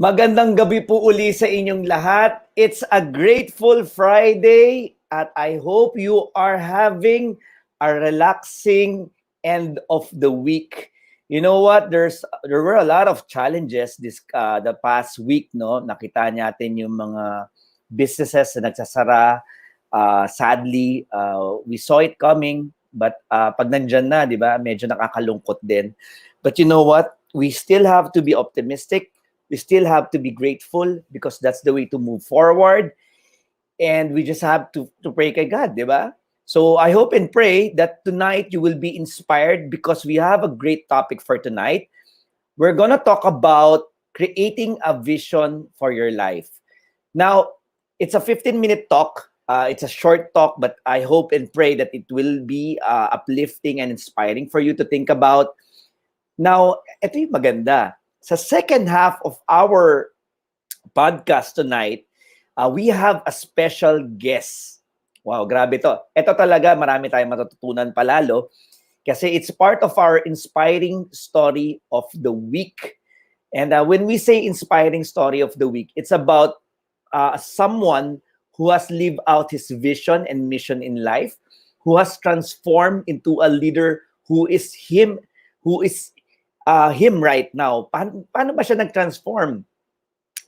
Magandang gabi po uli sa inyong lahat. It's a grateful Friday at I hope you are having a relaxing end of the week. You know what? There were a lot of challenges the past week, no? Nakita natin yung mga businesses na nagsasara. Sadly, we saw it coming, but pag nandyan na, di ba? Medyo nakakalungkot din. But you know what? We still have to be optimistic. We still have to be grateful because that's the way to move forward. And we just have to pray kay God, di ba? So I hope and pray that tonight you will be inspired because we have a great topic for tonight. We're gonna talk about creating a vision for your life. Now, it's a 15-minute talk. It's a short talk, but I hope and pray that it will be uplifting and inspiring for you to think about. Now, ito yung maganda. Sa second half of our podcast tonight, we have a special guest. Wow, grabe to. Ito talaga, marami tayong matututunan palalo kasi it's part of our inspiring story of the week. And when we say inspiring story of the week, it's about someone who has lived out his vision and mission in life, who has transformed into a leader who is him right now. Paano ba siya nag-transform?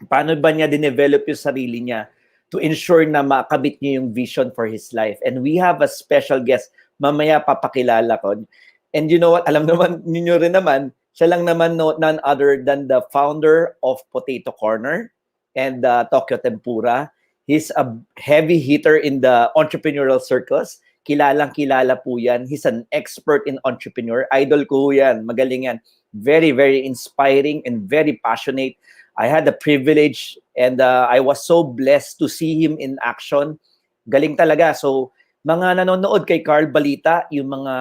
Paano ba niya dinevelop yung sarili niya to ensure na makabit niya yung vision for his life? And we have a special guest. Mamaya papakilala ko. And you know what? Alam naman, ninyo rin naman, siya lang naman none other than the founder of Potato Corner and Tokyo Tempura. He's a heavy hitter in the entrepreneurial circles. Kilalang-kilala po yan. He's an expert in entrepreneur. Idol ko yan. Magaling yan. Very, very inspiring and very passionate. I had the privilege and I was so blessed to see him in action. Galing talaga. So, mga nanonood kay Carl Balita, yung mga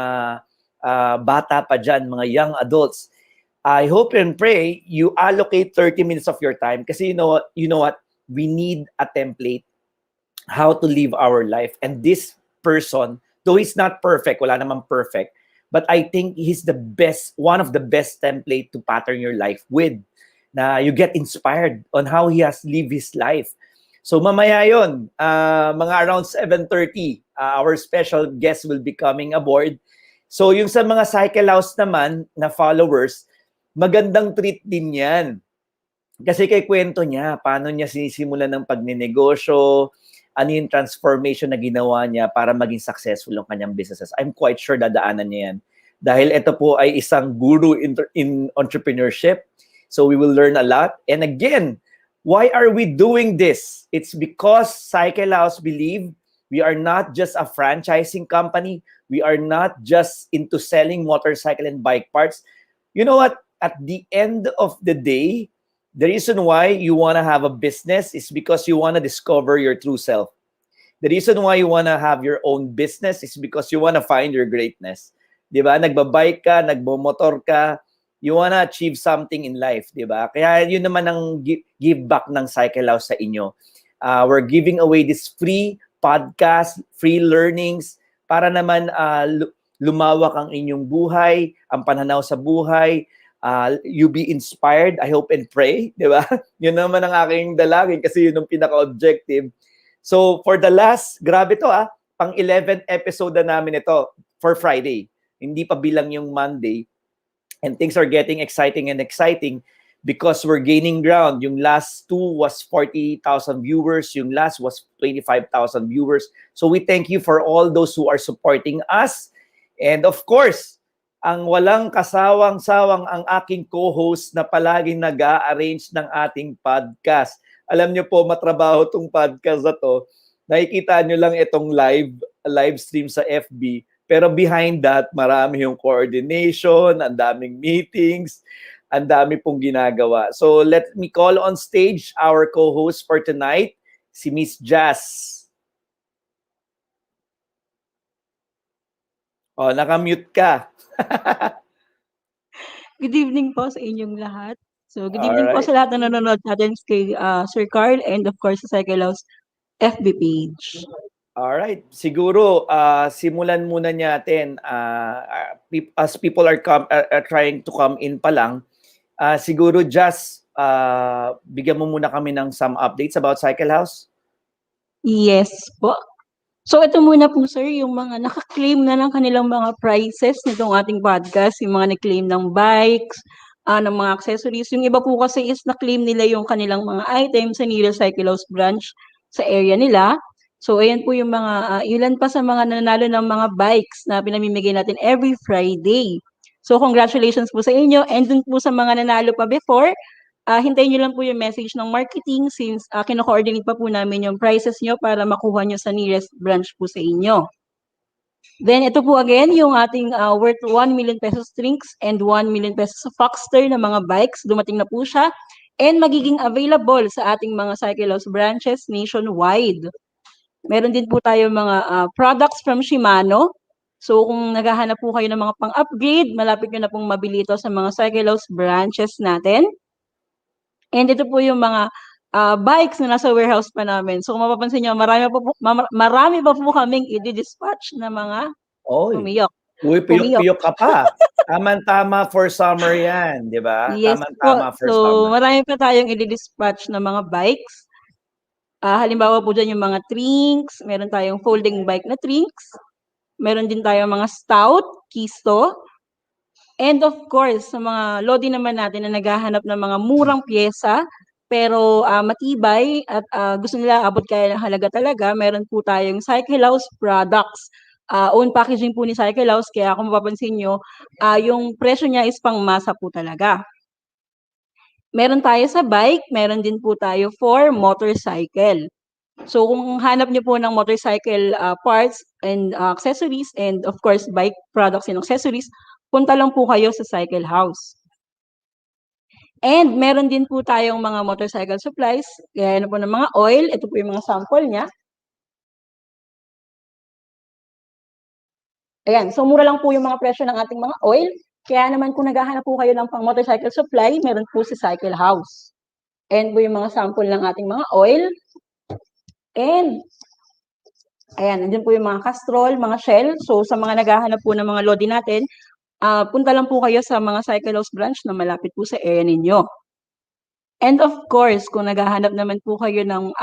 bata pa dyan, mga young adults, I hope and pray you allocate 30 minutes of your time kasi you know what? We need a template how to live our life. And this person, though he's not perfect, wala namang perfect, but I think he's the best, one of the best template to pattern your life with. Na you get inspired on how he has lived his life. So mamaya yun, mga around 7:30, our special guest will be coming aboard. So yung sa mga CycleHouse naman na followers, magandang treat din yan. Kasi kay kwento niya, paano niya sinisimulan ng pagninegosyo, ano yung transformation na ginawa niya para maging successful ang kanyang businesses. I'm quite sure dadaanan niya yan. Dahil ito po ay isang guru in entrepreneurship. So we will learn a lot. And again, why are we doing this? It's because CycleHouse believe we are not just a franchising company. We are not just into selling motorcycle and bike parts. You know what? At the end of the day, the reason why you want to have a business is because you want to discover your true self. The reason why you want to have your own business is because you want to find your greatness. Di ba? Nagbabike ka, nagbomotor ka, you want to achieve something in life. Di ba? Kaya yun naman ang give back ng CycleHouse sa inyo. We're giving away this free podcast, free learnings, para naman lumawak ang inyong buhay, ang pananaw sa buhay, you be inspired, I hope and pray, di ba? Yun naman ang aking dalangin kasi yun ang pinaka-objective. So, for the last, grabe to pang 11th episode na namin ito for Friday. Hindi pa bilang yung Monday. And things are getting exciting because we're gaining ground. Yung last two was 40,000 viewers. Yung last was 25,000 viewers. So, we thank you for all those who are supporting us. And of course, ang walang kasawang-sawang ang aking co-host na palaging nag-a-arrange ng ating podcast. Alam niyo po, matrabaho tong podcast na to. Nakikita niyo lang itong live stream sa FB. Pero behind that, marami yung coordination, ang daming meetings, ang dami pong ginagawa. So let me call on stage our co-host for tonight, si Miss Jazz. Oh, nakamute ka. Good evening po sa inyong lahat. So, good evening po Alright. sa lahat na nanonood natin kay Sir Carl and of course sa CycleHouse FB page. Alright. Siguro, simulan muna natin as people are trying to come in pa lang. Siguro just bigyan mo muna kami ng some updates about CycleHouse. Yes po. So ito muna po sir, yung mga naka-claim na ng kanilang mga prices nitong ating podcast, yung mga nag-claim ng bikes, ng mga accessories. Yung iba po kasi is na-claim nila yung kanilang mga items sa nearest CycleHouse branch sa area nila. So ayan po yung mga, ilan pa sa mga nanalo ng mga bikes na pinamimigay natin every Friday. So congratulations po sa inyo, and dun po sa mga nanalo pa before, hintayin nyo lang po yung message ng marketing since kino-coordinate pa po namin yung prices nyo para makuha nyo sa nearest branch po sa inyo. Then ito po again yung ating worth 1 million pesos drinks and 1 million pesos Foxter na mga bikes. Dumating na po siya and magiging available sa ating mga CycleHouse branches nationwide. Meron din po tayo mga products from Shimano. So kung naghahanap po kayo ng mga pang-upgrade, malapit nyo na pong mabili ito sa mga CycleHouse branches natin. And ito po yung mga bikes na nasa warehouse pa namin. So kung mapapansin nyo, marami pa po kaming i-dispatch na mga Oy, pumiyok. uy, piyok-piyok ka pa. Tama-tama for summer yan, di ba? Yes po. Tama-tama for So summer. marami pa tayong i-dispatch na mga bikes. Halimbawa po dyan yung mga trinks, meron tayong folding bike na trinks, meron din tayong mga stout, kisto, and of course, sa mga lodi naman natin na naghahanap ng mga murang pyesa, pero matibay at gusto nila abot kaya ng halaga talaga, meron po tayong CycleHouse products. Own packaging po ni CycleHouse, kaya kung mapapansin nyo, yung presyo niya is pang masa po talaga. Meron tayo sa bike, meron din po tayo for motorcycle. So kung hanap niyo po ng motorcycle parts and accessories and of course bike products and accessories, punta lang po kayo sa CycleHouse. And meron din po tayong mga motorcycle supplies, gaya na po ng mga oil, ito po yung mga sample niya. Ayan, so mura lang po yung mga presyo ng ating mga oil, kaya naman kung naghahanap po kayo ng pang motorcycle supply, meron po si CycleHouse. And po yung mga sample ng ating mga oil. And ayan, nandiyan po yung mga castrol, mga shell. So sa mga naghahanap po ng mga lodi natin, punta lang po kayo sa mga CycleHouse branch na malapit po sa area ninyo. And of course, kung naghahanap naman po kayo ng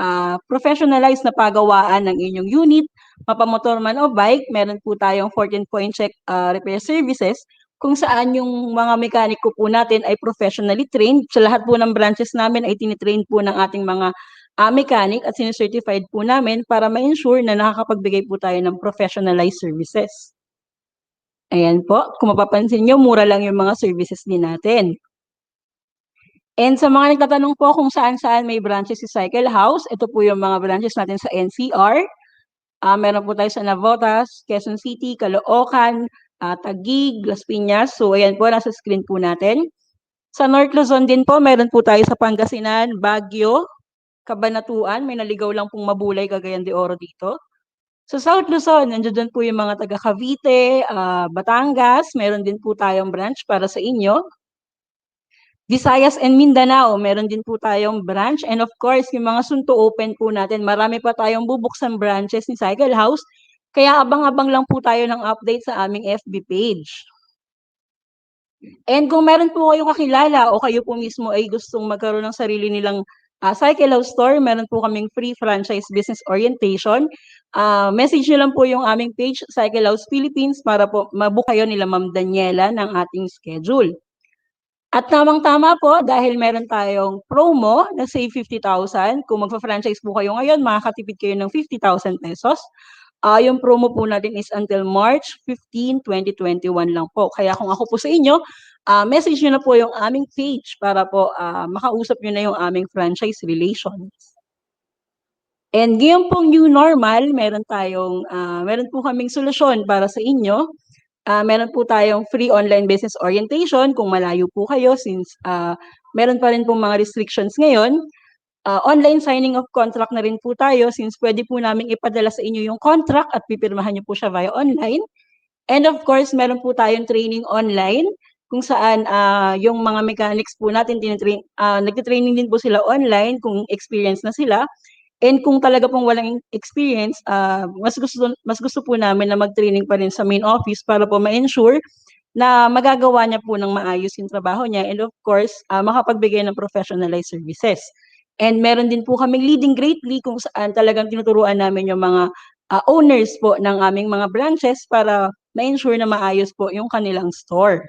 professionalized na pagawaan ng inyong unit, mapamotor man o bike, meron po tayong 14-point check repair services kung saan yung mga mekaniko po natin ay professionally trained. Sa lahat po ng branches namin ay tinitrain po ng ating mga mechanic at sinicertified po namin para ma-ensure na nakakapagbigay po tayo ng professionalized services. Ayan po, kung mapapansin nyo, mura lang yung mga services din natin. And sa mga nagtatanong po kung saan-saan may branches si CycleHouse, ito po yung mga branches natin sa NCR. Meron po tayo sa Navotas, Quezon City, Caloocan, Taguig, Las Piñas. So ayan po, nasa screen po natin. Sa North Luzon din po, meron po tayo sa Pangasinan, Baguio, Cabanatuan. May naligaw lang pong Mabulay, Cagayan de Oro dito. Sa South Luzon, nandiyan po yung mga taga Cavite, Batangas. Meron din po tayong branch para sa inyo. Visayas and Mindanao, meron din po tayong branch. And of course, yung mga soon to open po natin, marami pa tayong bubuksan branches ni CycleHouse. Kaya abang-abang lang po tayo ng update sa aming FB page. And kung meron po kayong kakilala o kayo po mismo ay gustong magkaroon ng sarili nilang CycleHouse store, meron po kaming free franchise business orientation. Message nyo lang po yung aming page, CycleHouse Philippines, para po mabook kayo nila Ma'am Daniela ng ating schedule. At tamang-tama po dahil meron tayong promo na save 50,000. Kung magpa-franchise po kayo ngayon, makakatipid kayo ng 50,000 pesos. Yung promo po natin is until March 15, 2021 lang po. Kaya kung ako po sa inyo, message nyo na po yung aming page para po makausap nyo na yung aming franchise relations. And ngayon pong new normal, meron po kaming solusyon para sa inyo. Meron po tayong free online business orientation kung malayo po kayo since meron pa rin pong mga restrictions ngayon. Online signing of contract na rin po tayo since pwede po namin ipadala sa inyo yung contract at pipirmahan niyo po siya via online. And of course, meron po tayong training online kung saan yung mga mechanics po natin, nagtitraining din po sila online kung experience na sila. And kung talaga pong walang experience, mas gusto po namin na mag-training pa rin sa main office para po ma-ensure na magagawa niya po ng maayos yung trabaho niya, and of course, makapagbigay ng professionalized services. And meron din po kaming leading greatly kung saan talagang tinuturuan namin yung mga owners po ng aming mga branches para ma-ensure na maayos po yung kanilang store.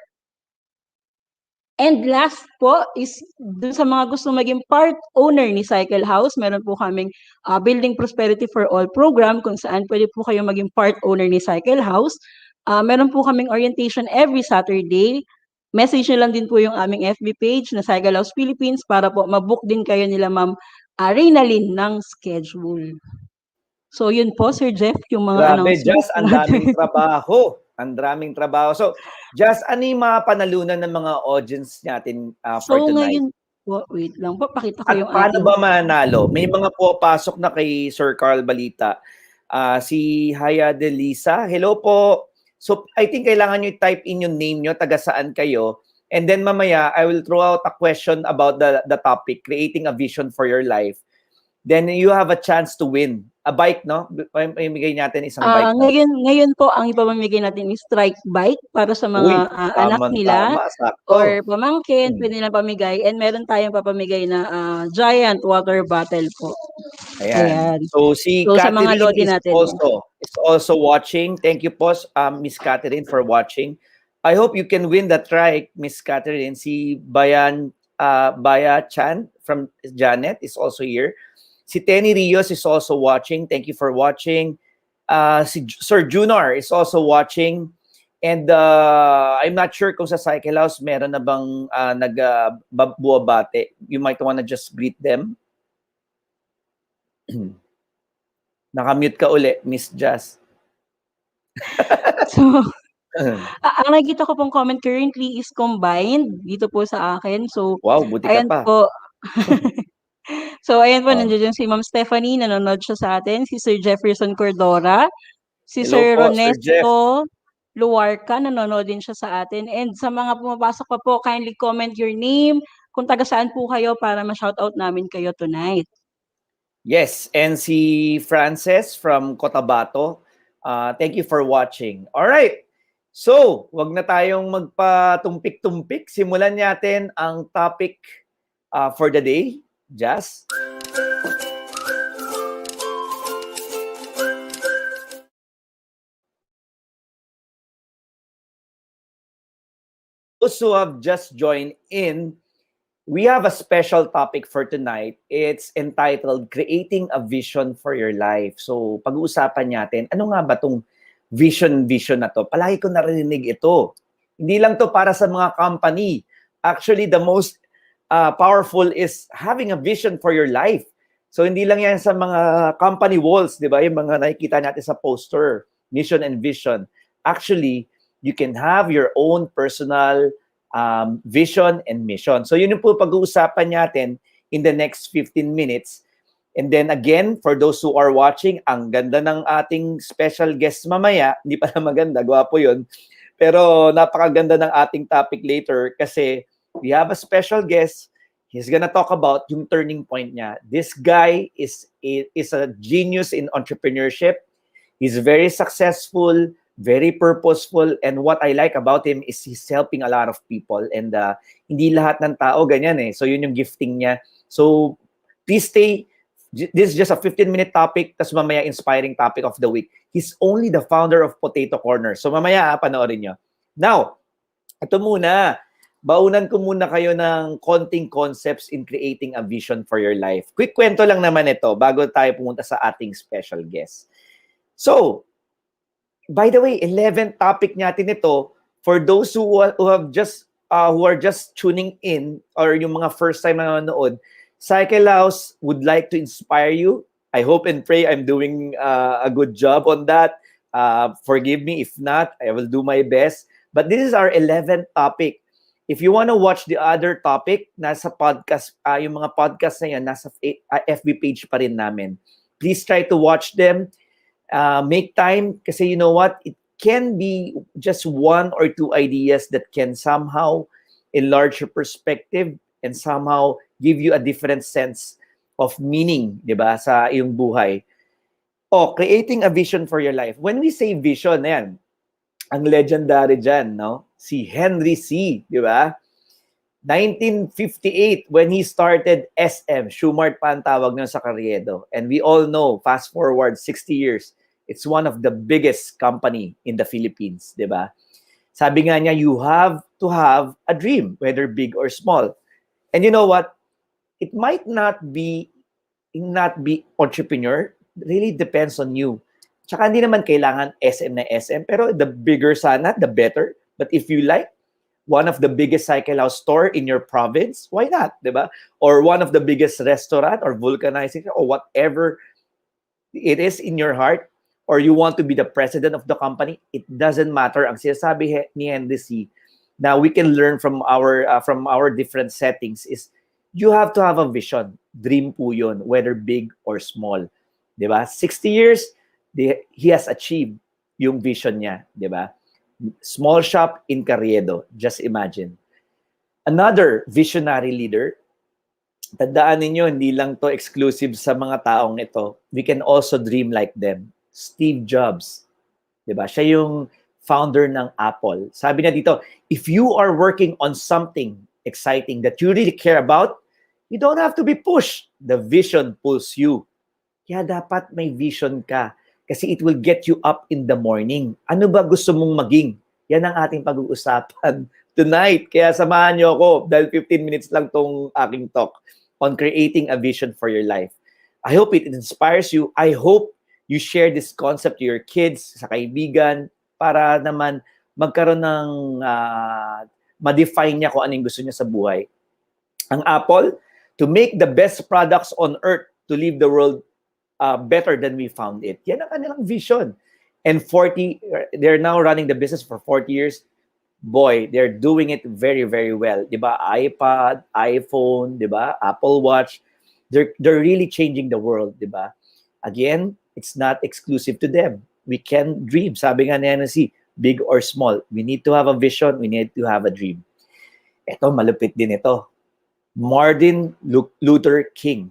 And last po is dun sa mga gustong maging part owner ni CycleHouse, meron po kaming Building Prosperity for All program kung saan pwede po kayong maging part owner ni CycleHouse. Meron po kaming orientation every Saturday. Message nyo lang din po yung aming FB page na CycleHouse Philippines para po mabook din kayo nila Ma'am Reynalyn ng schedule. So yun po, Sir Jeff, yung mga Grabe, announcements Jazz, ang natin. daming trabaho. Ang daming trabaho. So, Jazz, ano yung mga panalunan ng mga audience natin for So tonight? ngayon po, wait lang po, pakita ko At yung paano ating ba mananalo? May mga pupasok na kay Sir Carl Balita. Si Haya de Lisa, hello po. So, I think kailangan nyo type in yung name nyo, taga saan kayo. And then mamaya, I will throw out a question about the topic, creating a vision for your life. Then you have a chance to win. A bike, no? Imigay natin isang bike. No? Ngayon po ang ipamimigay natin is strike bike para sa mga Uy, anak nila tama, sakto. or pamangkin, pwede nilang pamigay, and meron tayong papamigay na giant water bottle po. Ayan. Ayan. So si So sa mga Catherine lodi is natin. also watching. Thank you po, Miss Catherine, for watching. I hope you can win the trike, Miss Catherine. Si Baya Chan from Janet is also here. Si Tenny Rios is also watching. Thank you for watching. Si Sir Junar is also watching. And I'm not sure kung sa CycleHouse meron na bang nagbuwabate. You might wanna just greet them. Nakamute ka uli, Miss Jazz. So, ang nakikita ko pong comment currently is combined dito po sa akin. So, Wow, buti ka ayan pa. po. So, ayan po, Oh. nandiyan si Ma'am Stephanie, nanonood siya sa atin, si Sir Jefferson Cordora, si Hello Sir po, Sir Jeff. Ronesto Luarca, nanonood din siya sa atin. And sa mga pumapasok pa po, kindly comment your name, kung taga saan po kayo para ma-shoutout namin kayo tonight. Yes, and si Frances from Cotabato, thank you for watching. All right. So, wag na tayong magpatumpik-tumpik. Simulan natin ang topic for the day. Jazz. Those who have just joined in, we have a special topic for tonight. It's entitled Creating a Vision for Your Life. So, pag-uusapan natin, ano nga ba itong vision na to? Palagi ko narinig ito. Hindi lang to para sa mga company. Actually, the most powerful is having a vision for your life. So, hindi lang yan sa mga company walls, di ba? Yung mga nakikita natin sa poster, mission and vision. Actually, you can have your own personal vision and mission. So yun yung po pag-uusapan natin in the next 15 minutes. And then again, for those who are watching, ang ganda ng ating special guest mamaya. Hindi pa na maganda, gwapo yun. Pero napakaganda ng ating topic later kasi we have a special guest. He's gonna talk about yung turning point niya. This guy is a genius in entrepreneurship. He's very successful, very purposeful, and what I like about him is he's helping a lot of people, and hindi lahat ng tao ganyan eh. So yun yung gifting niya. So please stay. This is just a 15-minute topic, tas mamaya inspiring topic of the week. He's only the founder of Potato Corner. So mamaya panoorin nyo. Now, ito muna. Baunan ko muna kayo ng konting concepts in creating a vision for your life. Quick kwento lang naman ito bago tayo pumunta sa ating special guest. So, by the way, 11th topic natin ito, for those who are just tuning in or yung mga first time na nanonood, CycleHouse would like to inspire you. I hope and pray I'm doing a good job on that. Forgive me if not, I will do my best. But this is our 11th topic. If you want to watch the other topic, nasa podcast, yung mga podcast na yan, nasa FB page pa rin namin. Please try to watch them. Make time kasi you know what, it can be just one or two ideas that can somehow enlarge your perspective and somehow give you a different sense of meaning, di ba, sa iyong buhay. Creating a vision for your life. When we say vision, yan, ang legendary dyan, no? si Henry C., di ba? 1958, when he started SM, Schumart pa ang tawag nun sa Carriedo. And we all know, fast forward 60 years, it's one of the biggest company in the Philippines, di ba? Sabi nga niya, you have to have a dream, whether big or small. And you know what? It might not be entrepreneur. It really depends on you. Tsaka hindi naman kailangan SM na SM, pero the bigger sana, the better. But if you like, one of the biggest CycleHouse store in your province, why not, di ba? Or one of the biggest restaurant or vulcanizing or whatever it is in your heart, or you want to be the president of the company, it doesn't matter. Ang sinasabi ni Henry C. na we can learn from our different settings is you have to have a vision. Dream po yun, whether big or small. Di ba? 60 years, he has achieved yung vision niya. Di ba? Small shop in Carriedo. Just imagine. Another visionary leader, tandaan ninyo, hindi lang to exclusive sa mga taong ito. We can also dream like them. Steve Jobs. Diba? Siya yung founder ng Apple. Sabi niya dito, if you are working on something exciting that you really care about, you don't have to be pushed. The vision pulls you. Kaya dapat may vision ka. Kasi it will get you up in the morning. Ano ba gusto mong maging? Yan ang ating pag-uusapan tonight. Kaya samahan niyo ako dahil 15 minutes lang tong aking talk on creating a vision for your life. I hope it inspires you. I hope you share this concept to your kids, sa kaibigan, para naman magkaroon ng ma-define niya kung anong gusto niya sa buhay. Ang Apple, to make the best products on earth to leave the world better than we found it. Yan ang kanilang vision. And they're now running the business for 40 years. Boy, they're doing it very, very well. Diba? iPad, iPhone, diba? Apple Watch. They're really changing the world, diba? Again, it's not exclusive to them. We can dream. Sabi nga ni NC, big or small. We need to have a vision. We need to have a dream. Ito, malupit din ito. Martin Luther King.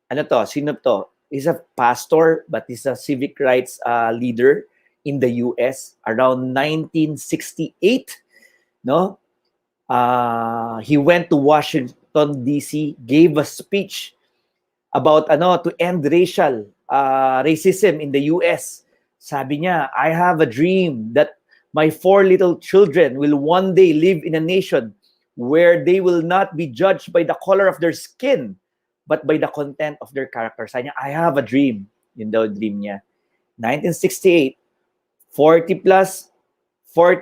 Ano to? Sino to? He's a pastor, but he's a civic rights leader in the US around 1968. No, he went to Washington D.C., gave a speech about to end racism in the US. Sabi niya, I have a dream that my 4 little children will one day live in a nation where they will not be judged by the color of their skin, but by the content of their character. Sabi niya, I have a dream. Yun daw dream niya. 1968, 40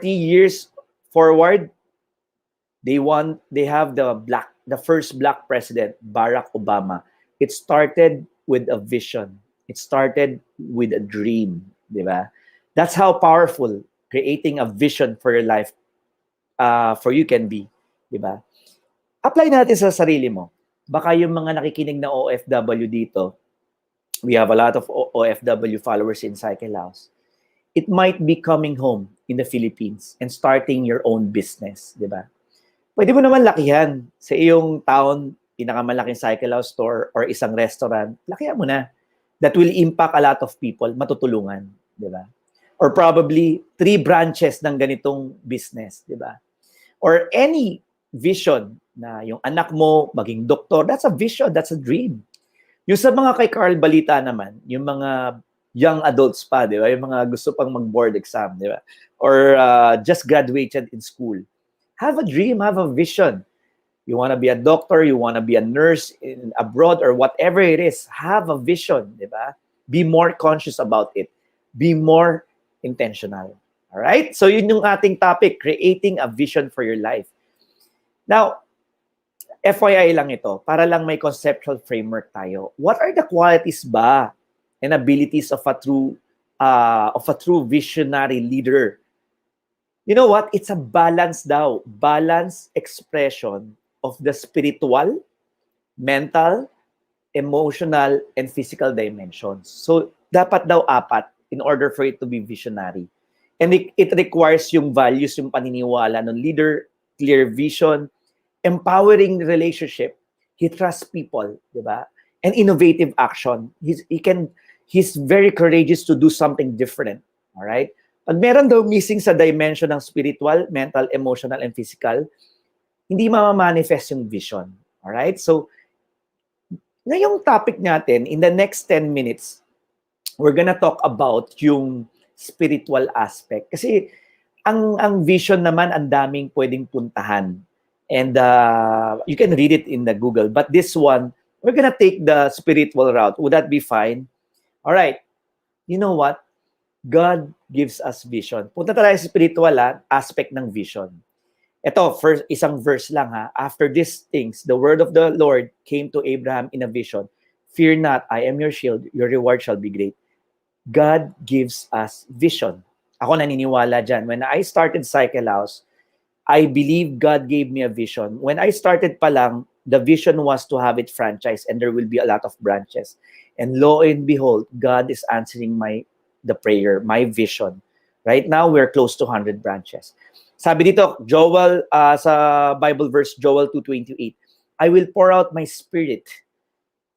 years forward, they have the first black president, Barack Obama. It started with a vision. It started with a dream, di ba? That's how powerful creating a vision for your life for you can be, di ba? Apply natin sa sarili mo. Baka yung mga nakikinig na OFW dito, we have a lot of OFW followers in CycleHouse. It might be coming home in the Philippines and starting your own business, di ba? Pwede mo naman lakihan sa iyong town, pinakamalaking CycleHouse store or isang restaurant, lakihan mo na. That will impact a lot of people, matutulungan, di ba? Or probably 3 branches ng ganitong business, di ba? Or any vision na yung anak mo maging doktor, that's a vision, that's a dream. Yung sa mga kay Carl Balita naman, yung mga young adults pa, di ba? Yung mga gusto pang mag-board exam, di ba? Or just graduated in school. Have a dream, have a vision. You want to be a doctor, you want to be a nurse in abroad or whatever it is, have a vision, di ba? Be more conscious about it. Be more intentional. All right? So yun yung ating topic, creating a vision for your life. Now, FYI lang ito, para lang may conceptual framework tayo. What are the qualities ba and abilities of a true visionary leader? You know what? It's a balance daw. Balance expression of the spiritual, mental, emotional, and physical dimensions. So, dapat daw 4 in order for it to be visionary. And it requires yung values, yung paniniwala ng leader, clear vision, empowering relationship. He trusts people, di ba? And innovative action. He's very courageous to do something different. All right? Pag meron daw missing sa dimension ng spiritual, mental, emotional, and physical, hindi mamamanifest yung vision. Alright? So, ngayong topic natin, in the next 10 minutes, we're gonna talk about yung spiritual aspect. Kasi ang vision naman, ang daming pwedeng puntahan. And you can read it in the Google. But this one, we're gonna take the spiritual route. Would that be fine? All right. You know what? God gives us vision. Punta tayo sa spiritual aspect ng vision. Ito, first, isang verse lang ha. After these things, the word of the Lord came to Abraham in a vision. Fear not, I am your shield. Your reward shall be great. God gives us vision. Ako naniniwala dyan. When I started CycleHouse, I believe God gave me a vision. When I started pa lang, the vision was to have it franchised and there will be a lot of branches. And lo and behold, God is answering the prayer, my vision. Right now, we're close to 100 branches. Sabi dito, Joel, sa Bible verse, Joel 2:28, I will pour out my spirit.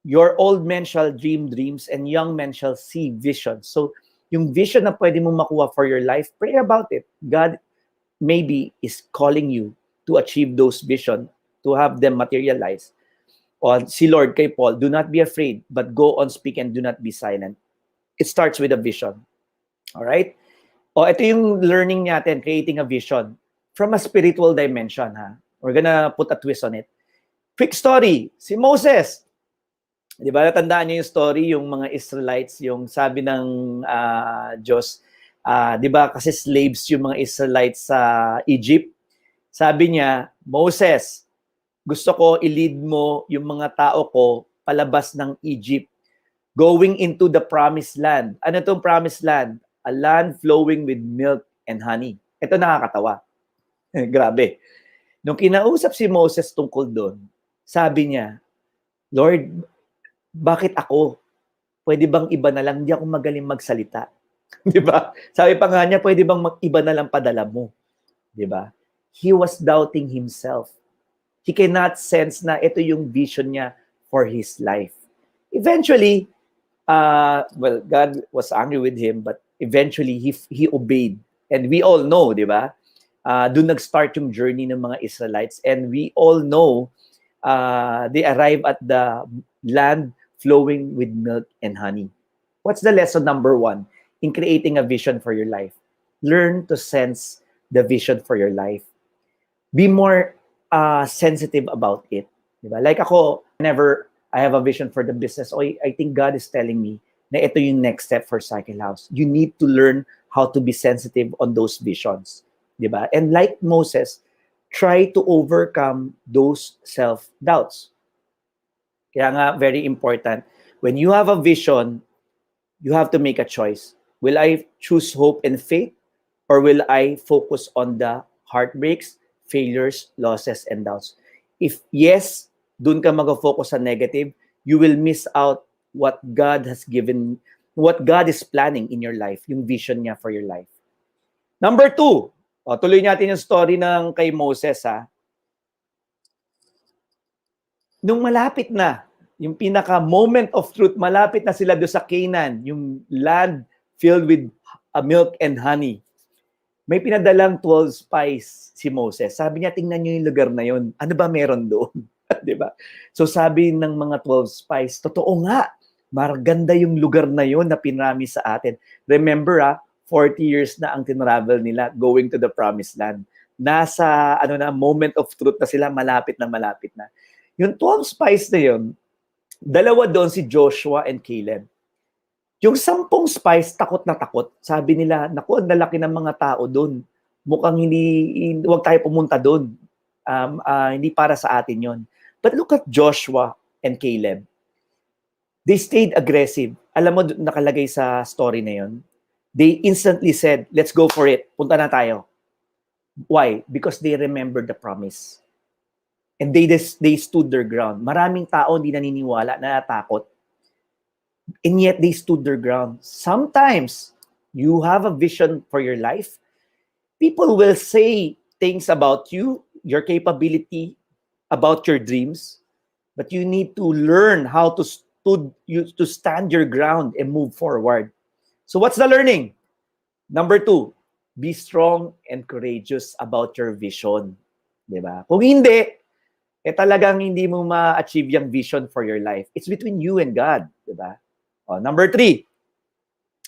Your old men shall dream dreams and young men shall see visions. So, yung vision na pwede mong makuha for your life, pray about it. God maybe is calling you to achieve those visions, to have them materialize. O si Lord kay Paul, do not be afraid, but go on speak and do not be silent. It starts with a vision. All right? O ito yung learning natin, creating a vision from a spiritual dimension. Ha? We're gonna put a twist on it. Quick story, si Moses. Di ba, natandaan niyo yung story, yung mga Israelites, yung sabi ng Diyos, di ba, kasi slaves yung mga Israelites sa Egypt. Sabi niya, Moses, gusto ko i-lead mo yung mga tao ko palabas ng Egypt, going into the promised land. Ano itong promised land? A land flowing with milk and honey. Ito nakakatawa. Grabe. Nung kinausap si Moses tungkol doon, sabi niya, Lord, bakit ako? Pwede bang iba na lang? Hindi ako magaling magsalita. Di ba? Sabi pa nga niya, pwede bang iba na lang padala mo? Di ba? He was doubting himself. He cannot sense na ito yung vision niya for his life. Eventually, well, God was angry with him, but eventually he obeyed. And we all know, di ba? Doon nag-start yung journey ng mga Israelites. And we all know they arrive at the land flowing with milk and honey. What's the lesson number 1 in creating a vision for your life? Learn to sense the vision for your life. Be more sensitive about it. Diba? Like ako, whenever I have a vision for the business, I think God is telling me na ito yung next step for CycleHouse. You need to learn how to be sensitive on those visions. Diba? And like Moses, try to overcome those self-doubts. Kaya nga, very important. When you have a vision, you have to make a choice. Will I choose hope and faith? Or will I focus on the heartbreaks, failures, losses, and doubts? If yes, dun ka mag-focus sa negative, you will miss out what God has given, what God is planning in your life, yung vision niya for your life. Number 2, tuloy natin yung story ng kay Moses. Nung malapit na, yung pinaka-moment of truth, malapit na sila doon sa Canaan, yung land filled with milk and honey. May pinadalang 12 spies si Moses. Sabi niya, tingnan niyo yung lugar na yun. Ano ba meron doon? Diba? So sabi ng mga 12 spies, totoo nga, maganda yung lugar na yun na pinrami sa atin. Remember 40 years na ang tinravel nila going to the promised land. Nasa moment of truth na sila, malapit na malapit na. Yung 12 spies na yun, dalawa doon si Joshua and Caleb. Yung 10 spies, takot na takot. Sabi nila, naku, ang lalaki ng mga tao doon. Mukhang huwag tayo pumunta doon. Hindi para sa atin yon. But look at Joshua and Caleb. They stayed aggressive. Alam mo, nakalagay sa story na yon. They instantly said, let's go for it. Punta na tayo. Why? Because they remembered the promise. And they stood their ground. Maraming tao hindi naniniwala, natatakot. And yet they stood their ground. Sometimes, you have a vision for your life. People will say things about you, your capability, about your dreams. But you need to learn how to stand your ground and move forward. So what's the learning? Number 2, be strong and courageous about your vision. Diba? Kung hindi, talagang hindi mo ma-achieve yung vision for your life. It's between you and God. Diba? Number 3.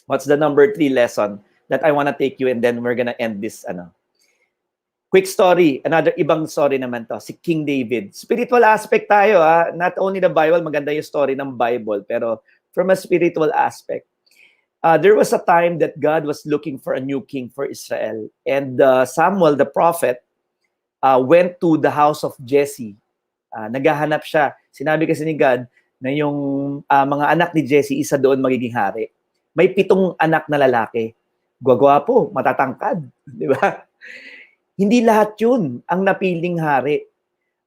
What's the number 3 lesson that I want to take you, and then we're gonna end this, quick story, another ibang story naman to, si King David. Spiritual aspect tayo, not only the Bible, maganda yung story ng Bible, pero from a spiritual aspect. There was a time that God was looking for a new king for Israel. And Samuel, the prophet, went to the house of Jesse. Naghahanap siya. Sinabi kasi ni God na yung mga anak ni Jesse, isa doon magiging hari. May 7 anak na lalaki. Gwagwapo, matatangkad. Di ba? Hindi lahat yun ang napiling hari.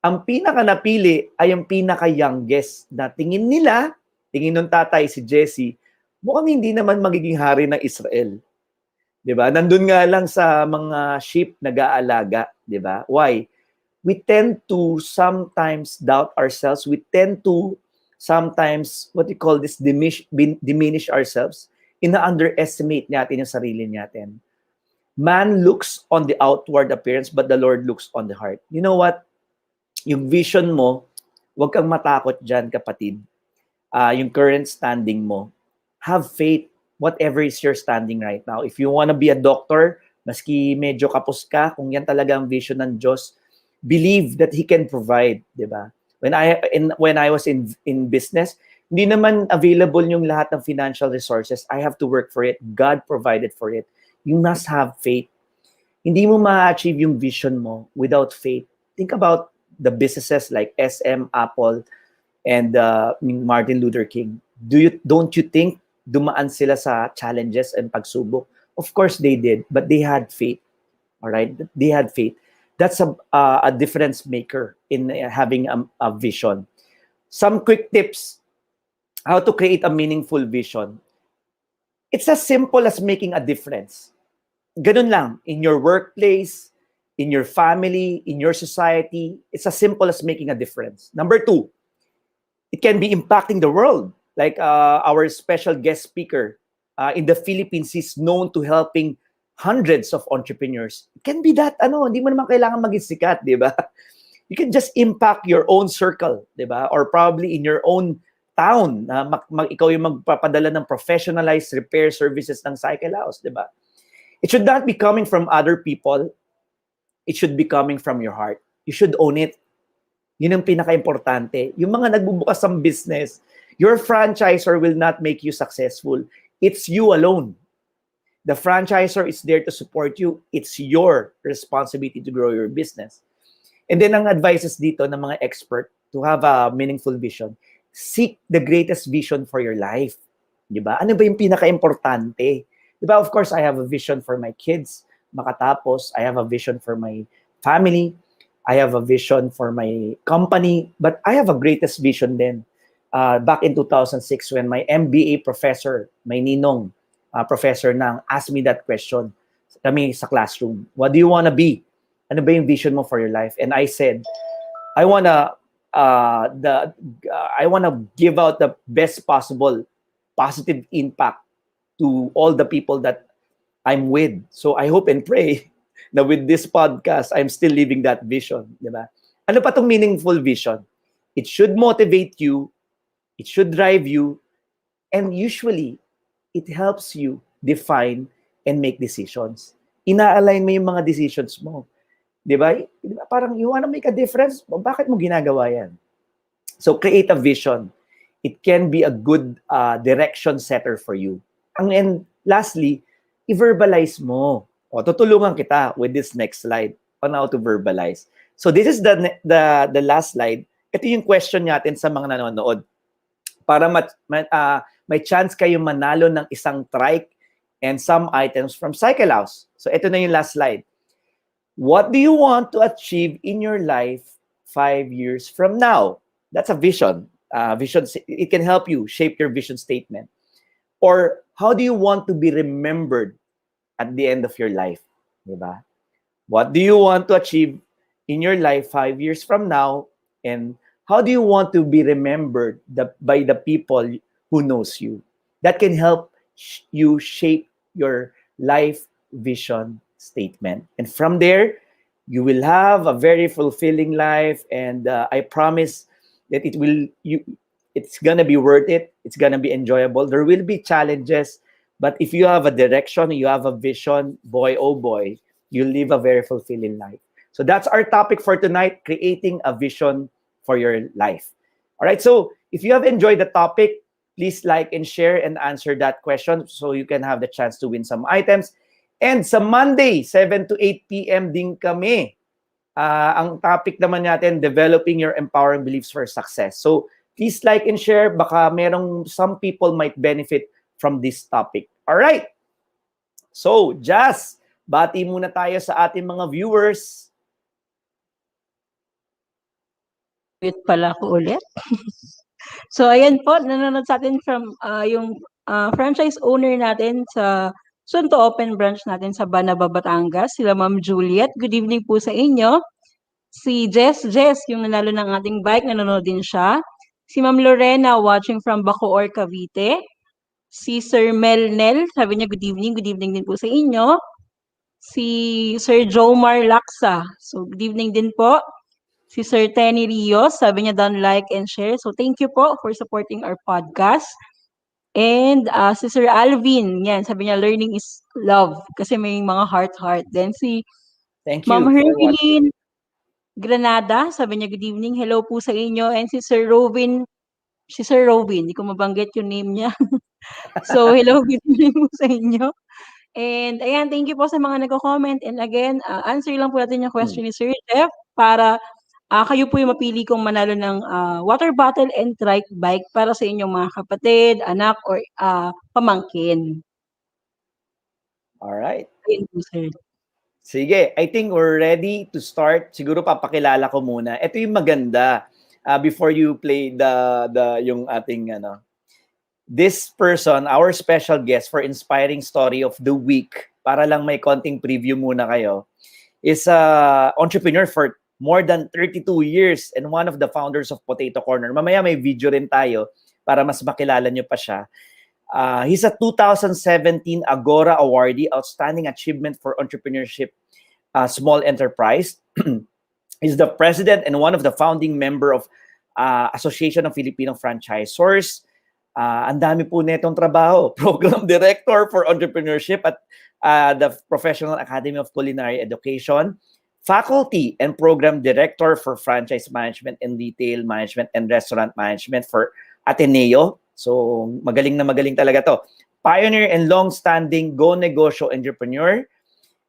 Ang pinaka napili ay yung pinaka-youngest na tingin ng tatay si Jesse, mukhang hindi naman magiging hari ng Israel. 'Di ba? Nandun nga lang sa mga sheep nag-aalaga, 'di ba? Why? We tend to sometimes doubt ourselves. We tend to sometimes diminish ourselves. Ina-underestimate natin yung sarili natin. Man looks on the outward appearance, but the Lord looks on the heart. You know what? Yung vision mo, huwag kang matakot dyan, kapatid. Yung current standing mo, have faith, whatever is your standing right now. If you want to be a doctor, maski medyo kapos ka, kung yan talaga ang vision ng Diyos, believe that He can provide, di ba? When I was in business, hindi naman available yung lahat ng financial resources. I have to work for it. God provided for it. You must have faith. Hindi mo ma-achieve yung vision mo without faith. Think about the businesses like SM, Apple, and Martin Luther King. Don't you think dumaan sila sa challenges and pagsubok? Of course they did, but they had faith. All right, they had faith. That's a difference maker in having a vision. Some quick tips how to create a meaningful vision. It's as simple as making a difference. Ganun lang. In your workplace, in your family, in your society, it's as simple as making a difference. Number 2, it can be impacting the world. Like our special guest speaker in the Philippines, he's known to helping hundreds of entrepreneurs. It can be that, hindi mo naman kailangan maging sikat, di ba? You can just impact your own circle, di ba? Or probably in your own town, ikaw yung magpapadala ng professionalized repair services ng CycleHouse, di ba? It should not be coming from other people. It should be coming from your heart. You should own it. Yun ang pinaka-importante. Yung mga nagbubukas ng business, your franchisor will not make you successful. It's you alone. The franchisor is there to support you. It's your responsibility to grow your business. And then ang advices dito ng mga expert to have a meaningful vision, seek the greatest vision for your life. Diba? Ano ba yung pinaka-importante? Diba? Of course, I have a vision for my kids makatapos. I have a vision for my family. I have a vision for my company. But I have a greatest vision then. Back in 2006, when my MBA professor, my ninong professor nang, asked me that question kami sa classroom. What do you want to be? Ano ba yung vision mo for your life? And I said, I wanna give out the best possible positive impact to all the people that I'm with. So I hope and pray na with this podcast, I'm still living that vision. Diba? Ano pa tong meaningful vision? It should motivate you, it should drive you, and usually, it helps you define and make decisions. Ina-align mo yung mga decisions mo. Diba? Parang you wanna make a difference, bakit mo ginagawa yan? So create a vision. It can be a good direction setter for you. And lastly, i-verbalize mo. Tutulungan kita with this next slide on how to verbalize. So this is the last slide. Ito yung question natin sa mga nanonood. Para may chance kayo manalo ng isang trike and some items from CycleHouse. So ito na yung last slide. What do you want to achieve in your life 5 years from now? That's a vision. Vision, it can help you shape your vision statement. Or how do you want to be remembered at the end of your life? Diba? What do you want to achieve in your life 5 years from now? And how do you want to be remembered by the people who knows you? That can help you shape your life vision statement. And from there, you will have a very fulfilling life, and I promise that it's gonna be worth it. It's gonna be enjoyable. There will be challenges, but if you have a direction, you have a vision, boy oh boy, you'll live a very fulfilling life. So that's our topic for tonight: creating a vision for your life. All right. So if you have enjoyed the topic, please like and share and answer that question so you can have the chance to win some items. And sa Monday, 7 to 8 p.m. din kami. Ang topic naman natin, developing your empowering beliefs for success. So please like and share. Baka some people might benefit from this topic. All right. So, Jazz, bati muna tayo sa ating mga viewers. Wait pala ako ulit. So, ayan po, nanonood sa atin from yung franchise owner natin sa soon to open branch natin sa Banaba, Batangas, sila Ma'am Juliet. Good evening po sa inyo. Si Jess, yung nanalo ng ating bike, nanonood din siya. Si Ma'am Lorena watching from Bacoor, Cavite. Si Sir Melnel, sabi niya good evening din po sa inyo. Si Sir Jomar Laksa, so good evening din po. Si Sir Tenny Rios, sabi niya don't like and share. So thank you po for supporting our podcast. And si Sir Alvin, yan, sabi niya learning is love kasi may mga heart. Then si Thank Ma'am you for watching. Hermeline Granada, sabi niya good evening, hello po sa inyo. And si Sir Robin, hindi ko mabanggit yung name niya. So hello, good evening po sa inyo. And ayan, thank you po sa mga nagko-comment. And again, answer lang po natin yung question ni Sir Jeff para kayo po yung mapili kung manalo ng water bottle and trike bike para sa inyong mga kapatid, anak, or pamangkin. Alright. Ayun po, sir. Sige, I think we're ready to start. Siguro papakilala ko muna. Ito yung maganda. Before you play yung ating this person, our special guest for inspiring story of the week, para lang may konting preview muna kayo, is a entrepreneur for more than 32 years and one of the founders of Potato Corner. Mamaya may video rin tayo para mas makilala nyo pa siya. He's a 2017 Agora Awardee, Outstanding Achievement for Entrepreneurship, Small Enterprise. He's the president and one of the founding member of Association of Filipino Franchisors. Ang dami po netong trabaho. Program Director for Entrepreneurship at the Professional Academy of Culinary Education. Faculty and Program Director for Franchise Management and Retail Management and Restaurant Management for Ateneo. So, magaling na magaling talaga to. Pioneer and long-standing Go Negosyo entrepreneur.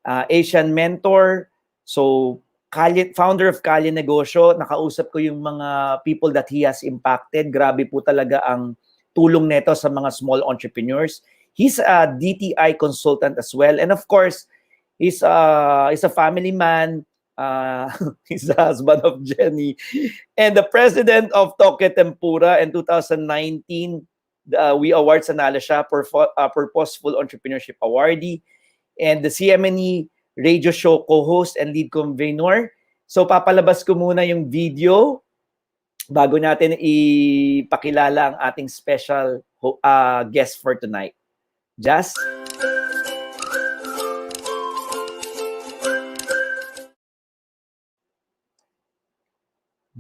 ASEAN Mentor. So, founder of Kalye Negosyo. Nakausap ko yung mga people that he has impacted. Grabe po talaga ang tulong neto sa mga small entrepreneurs. He's a DTI consultant as well. And of course, he's a family man. He's the husband of Jenny. And the president of Toke Tempura in 2019. We awards nanalo siya for Purposeful Entrepreneurship Awardee. And the CMNE radio show co-host and lead convener. So papalabas ko muna yung video bago natin ipakilala ang ating special guest for tonight. Jazz?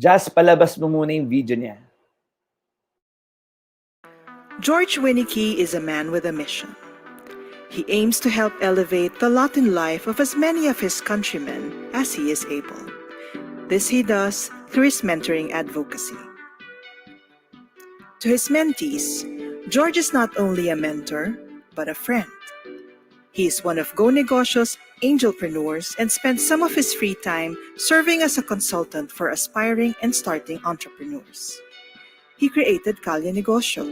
Jazz, palabas mo muna yung video niya. George Winnicke is a man with a mission. He aims to help elevate the lot in life of as many of his countrymen as he is able. This he does through his mentoring advocacy. To his mentees, George is not only a mentor, but a friend. He is one of Go Negosyo's angelpreneurs and spends some of his free time serving as a consultant for aspiring and starting entrepreneurs. He created Kalye Negosyo,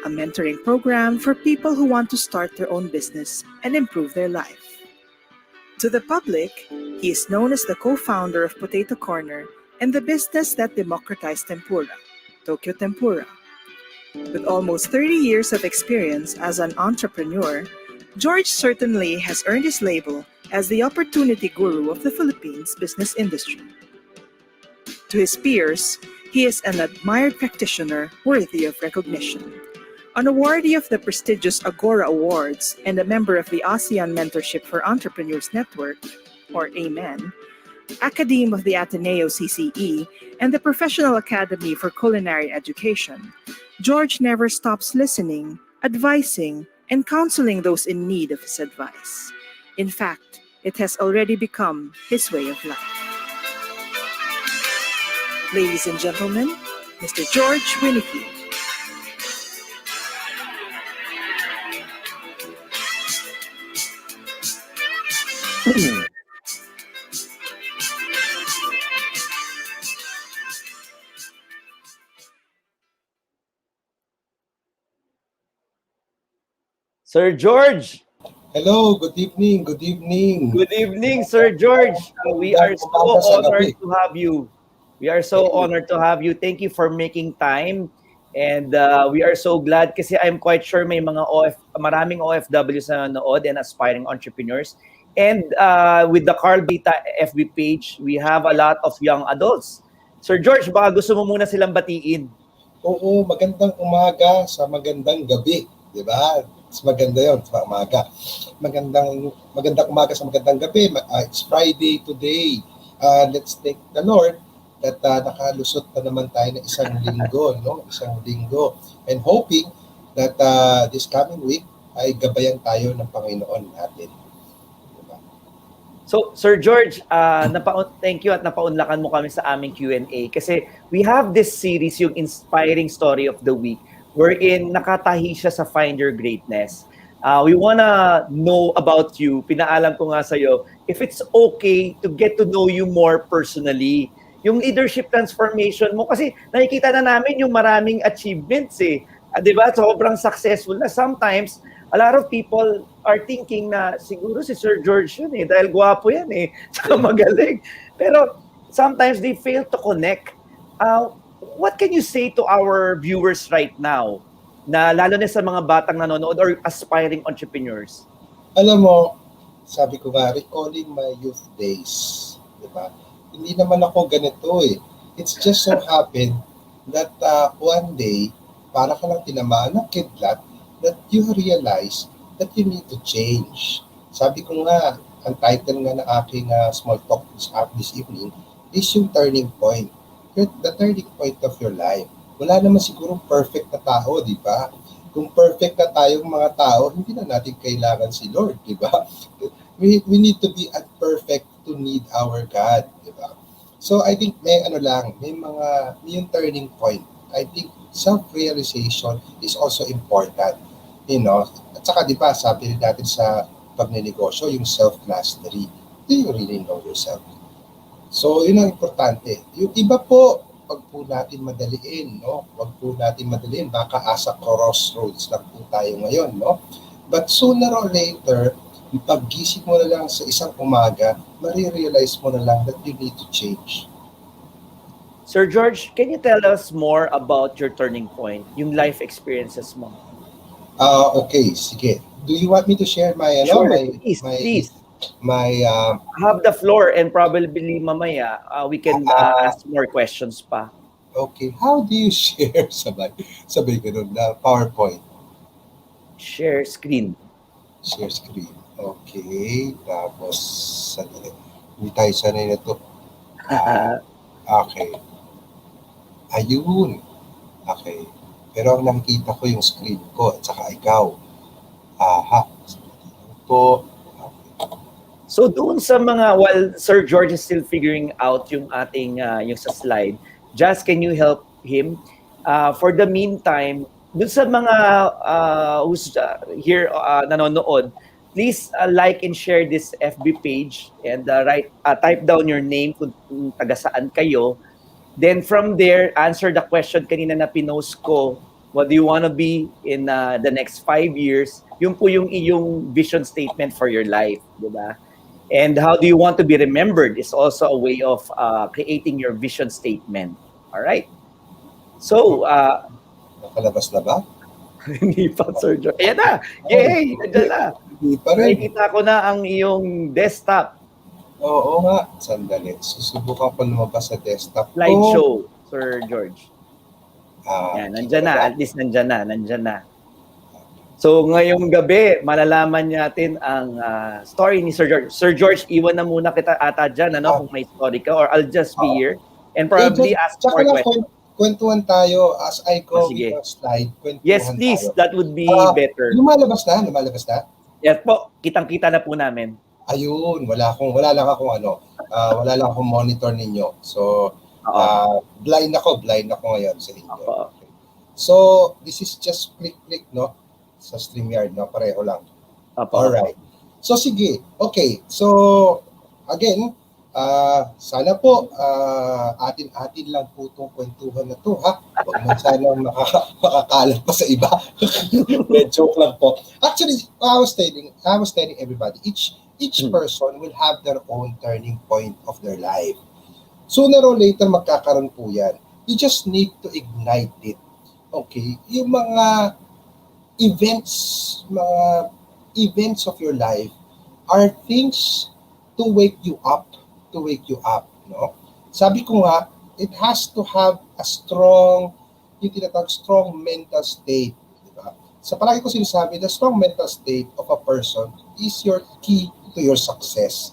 a mentoring program for people who want to start their own business and improve their life. To the public, he is known as the co-founder of Potato Corner and the business that democratized tempura, Tokyo Tempura. With almost 30 years of experience as an entrepreneur, George certainly has earned his label as the opportunity guru of the Philippines business industry. To his peers, he is an admired practitioner worthy of recognition. An awardee of the prestigious Agora Awards and a member of the ASEAN Mentorship for Entrepreneurs Network, or AMEN, Academe of the Ateneo CCE, and the Professional Academy for Culinary Education, George never stops listening, advising, and counseling those in need of his advice. In fact, it has already become his way of life. Ladies and gentlemen, Mr. George Winnicke. Sir George. Hello, good evening, good evening. Good evening, Sir George. We are so honored to have you. We are so honored to have you. Thank you for making time. And we are so glad kasi I'm quite sure may mga maraming OFWs na nanood and aspiring entrepreneurs. And with the Carl Bita FB page, we have a lot of young adults. Sir George, baka gusto mo muna silang batiin. Oo, magandang umaga sa magandang gabi, di ba? Mas maganda yun, sa umaga. Magandang umaga sa magandang gabi. It's Friday today. Let's thank the Lord that nakalusot na naman tayo ng isang linggo, no? Isang linggo. And hoping that this coming week ay gabayan tayo ng Panginoon natin. Diba? So, Sir George, thank you at napaunlakan mo kami sa aming Q&A kasi we have this series, yung Inspiring Story of the Week, wherein nakatahi siya sa Find Your Greatness. We wanna know about you. Pinaalam ko nga sa'yo, if it's okay to get to know you more personally. Yung leadership transformation mo, kasi nakikita na namin yung maraming achievements eh. Di ba? Sobrang successful na. Sometimes, a lot of people are thinking na siguro si Sir George yun eh, dahil gwapo yan eh, saka magaling. Pero sometimes they fail to connect. What can you say to our viewers right now, na lalo na sa mga batang nanonood or aspiring entrepreneurs? Alam mo, sabi ko nga, recalling my youth days, di ba? Hindi naman ako ganito eh. It's just so happened that one day, para ka lang tinamaan ng kidlat, that you realize that you need to change. Sabi ko nga, ang title nga ng aking small talk this evening is yung turning point. The turning point of your life. Wala naman sigurong perfect na tao, di ba? Kung perfect na tayong mga tao, hindi na natin kailangan si Lord, di ba? We need to be perfect to need our God, di ba? So I think may yung turning point. I think self-realization is also important, you know? At saka, di ba, sabi natin sa pagnenegosyo, yung self-mastery. Do you really know yourself? So, yun ang importante. Yung iba po, wag po natin madaliin, no? Wag po natin madaliin. Baka asa crossroads lang po tayo ngayon, no? But sooner or later, paggising mo na lang sa isang umaga, marirealize mo na lang that you need to change. Sir George, can you tell us more about your turning point, yung life experiences mo? Okay, sige. Do you want me to share my, sure, please. Have the floor and probably mamaya we can ask more questions pa. Okay, how do you share sabay ganun na PowerPoint? Share screen. Share screen. Okay, tapos sandali. Hindi tayo sanay na to. Okay. Ayun. Okay. Pero ang nakikita ko yung screen ko at saka ikaw. Aha. Po. So doon sa mga, while Sir George is still figuring out yung ating, yung sa slide, Jazz, can you help him? For the meantime, doon sa mga who's here nanonood, please like and share this FB page and type down your name kung taga saan kayo. Then from there, answer the question kanina na pinost ko, what do you want to be in the next 5 years? Yun po yung iyong vision statement for your life, di ba? And how do you want to be remembered is also a way of creating your vision statement. All right? So, nakalabas na ba? Hindi pa, Sir George. Ayan na! Yay! Nandiyan na! Hindi pa rin. Nakikita ko na ang iyong desktop. Oo nga. Sandali. Susubukan ko lumabas sa desktop. Slideshow, Sir George. Yan, nandiyan na. At least nandiyan na. So ngayong gabi, malalaman natin ang story ni Sir George. Sir George, iwan na muna kita ata dyan, ano, kung may story ka, or I'll just be here and probably ask Tsaka more lang, questions. kwentuhan tayo as I go with Sige. the slide. Kwentuhan Yes, please. tayo. That would be better. Lumalabas na? Lumalabas na? Yes po, kitang-kita na po namin. Ayun, wala lang akong monitor ninyo. So, blind ako ngayon sa inyo. Okay. So, this is just click, no? Sa StreamYard, no? Pareho lang. Alright. So, sige. Okay. So, again, sana po, atin-atin lang po itong kwentuhan na to, ha? Huwag mo sana makakalat pa sa iba. Joke lang po. Actually, I was telling everybody, each person will have their own turning point of their life. Sooner or later, magkakaroon po yan. You just need to ignite it. Okay? Yung mga events of your life are things to wake you up, no? Sabi ko nga, it has to have a strong mental state, di ba? Sa palagi ko sinasabi, the strong mental state of a person is your key to your success.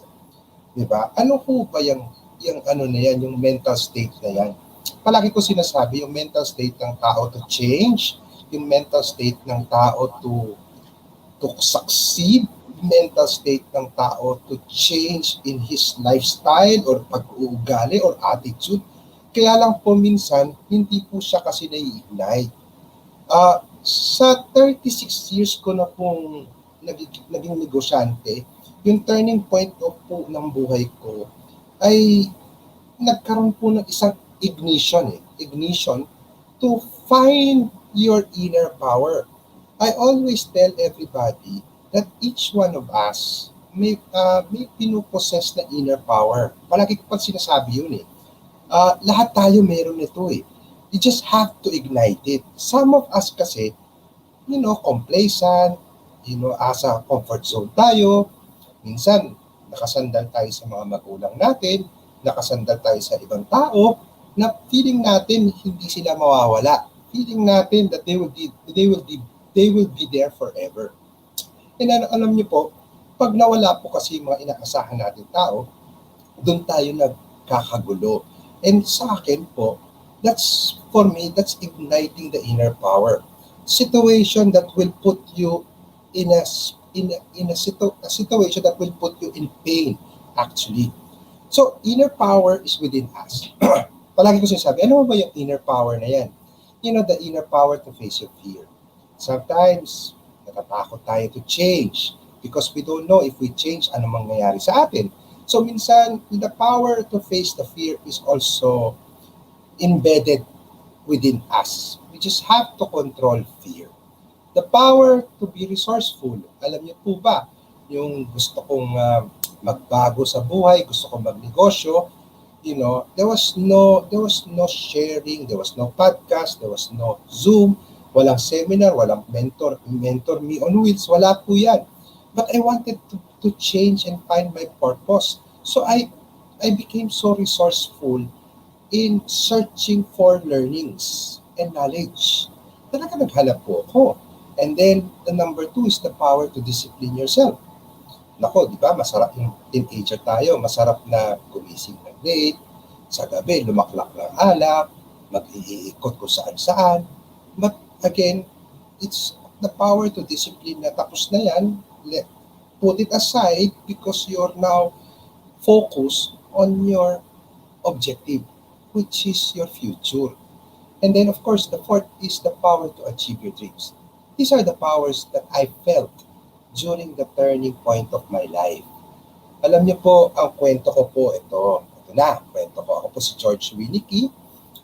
Di ba? Ano po ba yung ano na yan, yung mental state na yan? Palagi ko sinasabi, yung mental state ng tao to change, yung mental state ng tao to succeed, mental state ng tao to change in his lifestyle or pag-uugali or attitude. Kaya lang po minsan, hindi po siya kasi nai-ignite. Sa 36 years ko na pong naging negosyante, yung turning point po ng buhay ko ay nagkaroon po ng isang ignition to find your inner power. I always tell everybody that each one of us may pinupossess na inner power. Palagi ko pa sinasabi yun eh. Lahat tayo meron nito eh. You just have to ignite it. Some of us kasi, complacent, asa comfort zone tayo. Minsan, nakasandal tayo sa mga magulang natin, nakasandal tayo sa ibang tao, na feeling natin hindi sila mawawala. Feeling natin that they will be there forever. And alam niyo po, pag nawala po kasi yung mga inaasahan natin tao, doon tayo nagkakagulo. And sa akin po, for me, that's igniting the inner power. Situation that will put you in a situation that will put you in pain, actually. So, inner power is within us. Palagi ko sinasabi, ano ba yung inner power na yan? The inner power to face your fear. Sometimes, natatakot tayo to change because we don't know if we change, ano mangyayari sa atin. So, minsan, the power to face the fear is also embedded within us. We just have to control fear. The power to be resourceful. Alam niyo po ba, yung gusto kong magbago sa buhay, gusto kong magnegosyo, there was no sharing, there was no podcast, there was no Zoom, walang seminar, walang mentor me on wheels, wala po yan. But I wanted to change and find my purpose. So I became so resourceful in searching for learnings and knowledge. Talaga naghanap po ako. And then, the number 2 is the power to discipline yourself. Nako, di ba, masarap yung teenager tayo, masarap na gumising ng late, sa gabi, lumaklak ng alak, mag-iikot kung saan-saan. But again, it's the power to discipline na tapos na yan, put it aside because you're now focused on your objective, which is your future. And then, of course, the 4th is the power to achieve your dreams. These are the powers that I felt during the turning point of my life. Alam niyo po, ang kwento ko po, ito na, kwento ko. Ako po si George Winnicky.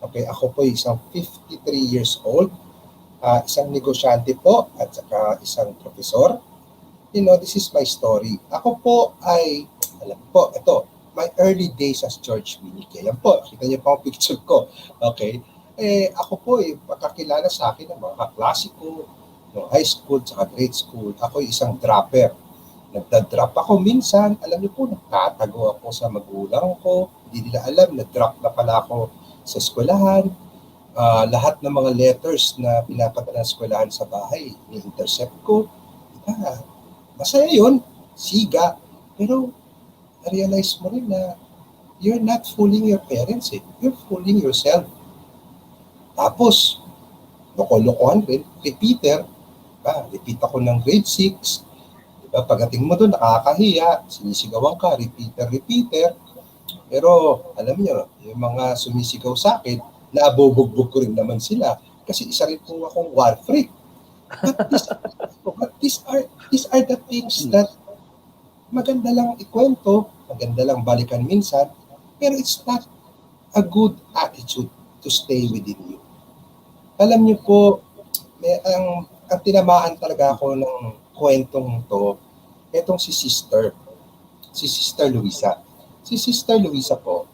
Okay, ako po isang 53 years old, isang negosyante po, at saka isang profesor. This is my story. Ako po ay, alam po, ito, my early days as George Winnicky. Ayan po, kita niyo po ang picture ko. Okay, ako po makakilala sa akin ng mga kaklase ko, no, high school, saka grade school. Ako isang dropper. Nagda-drop ako minsan. Alam niyo po, nagtatago ako sa magulang ko. Hindi nila alam, nag-drop na pala ako sa eskwelahan. lahat ng mga letters na pinapadala ng eskwelahan sa bahay, ni-intercept ko. Diba? Masaya yun, siga. Pero realize mo rin na you're not fooling your parents eh. You're fooling yourself. Tapos, loko-lokohan rin, repeater. Repeat ako ng grade 6. Diba? Pagdating mo doon, nakakahiya, sinisigawan ka, repeater. Pero, alam niyo, yung mga sumisigaw sa akin, nabubugbog ko rin naman sila. Kasi isa rin po akong war freak. But these are the things that maganda lang ikwento, maganda lang balikan minsan, pero it's not a good attitude to stay within you. Alam niyo po, ang tinamaan talaga ako ng kwentong to, etong si Sister Luisa. Si Sister Luisa po,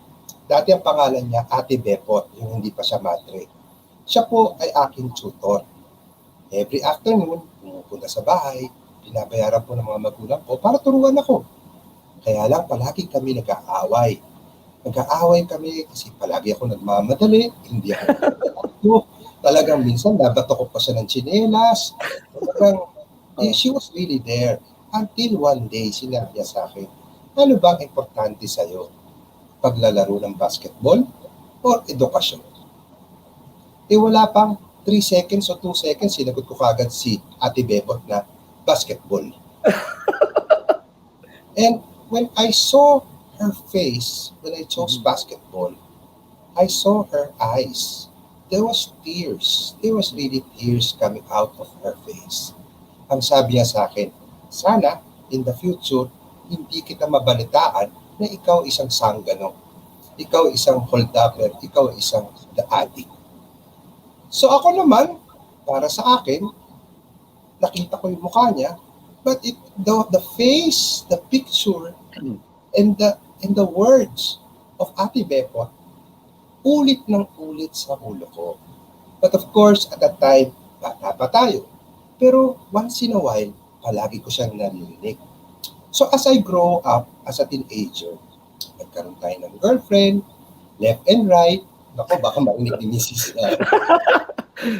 dati ang pangalan niya Ate Bepot, yung hindi pa siya madre. Siya po ay aking tutor. Every afternoon, pumupunta sa bahay, binabayaran po ng mga magulang ko para turuan ako. Kaya lang palagi kami nag-aaway. Nag-aaway kami kasi palagi ako nagmamadali, hindi ako talagang minsan nabato ko pa siya ng tsinelas. Talagang, she was really there. Until one day, sinabi niya sa akin, ano bang importante sa'yo? Paglalaro ng basketball or edukasyon? Wala pang 3 seconds o 2 seconds, sinagot ko kagad si Ate Bebot na basketball. And when I saw her face, when I chose basketball, I saw her eyes. There was tears. There was really tears coming out of her face. Ang sabi niya sa akin, sana in the future, hindi kita mabalitaan na ikaw isang sanggano. Ikaw isang hold-upper. Ikaw isang the addict. So ako naman, para sa akin, nakita ko yung mukha niya, but the face, the picture, and the words of Ate Bepot, ulit ng ulit sa ulo ko. But of course, at that time, bata pa tayo. Pero once in a while, palagi ko siyang narinig. So as I grow up as a teenager, nagkaroon tayo ng girlfriend, left and right. Naku, baka marinig ni Mrs.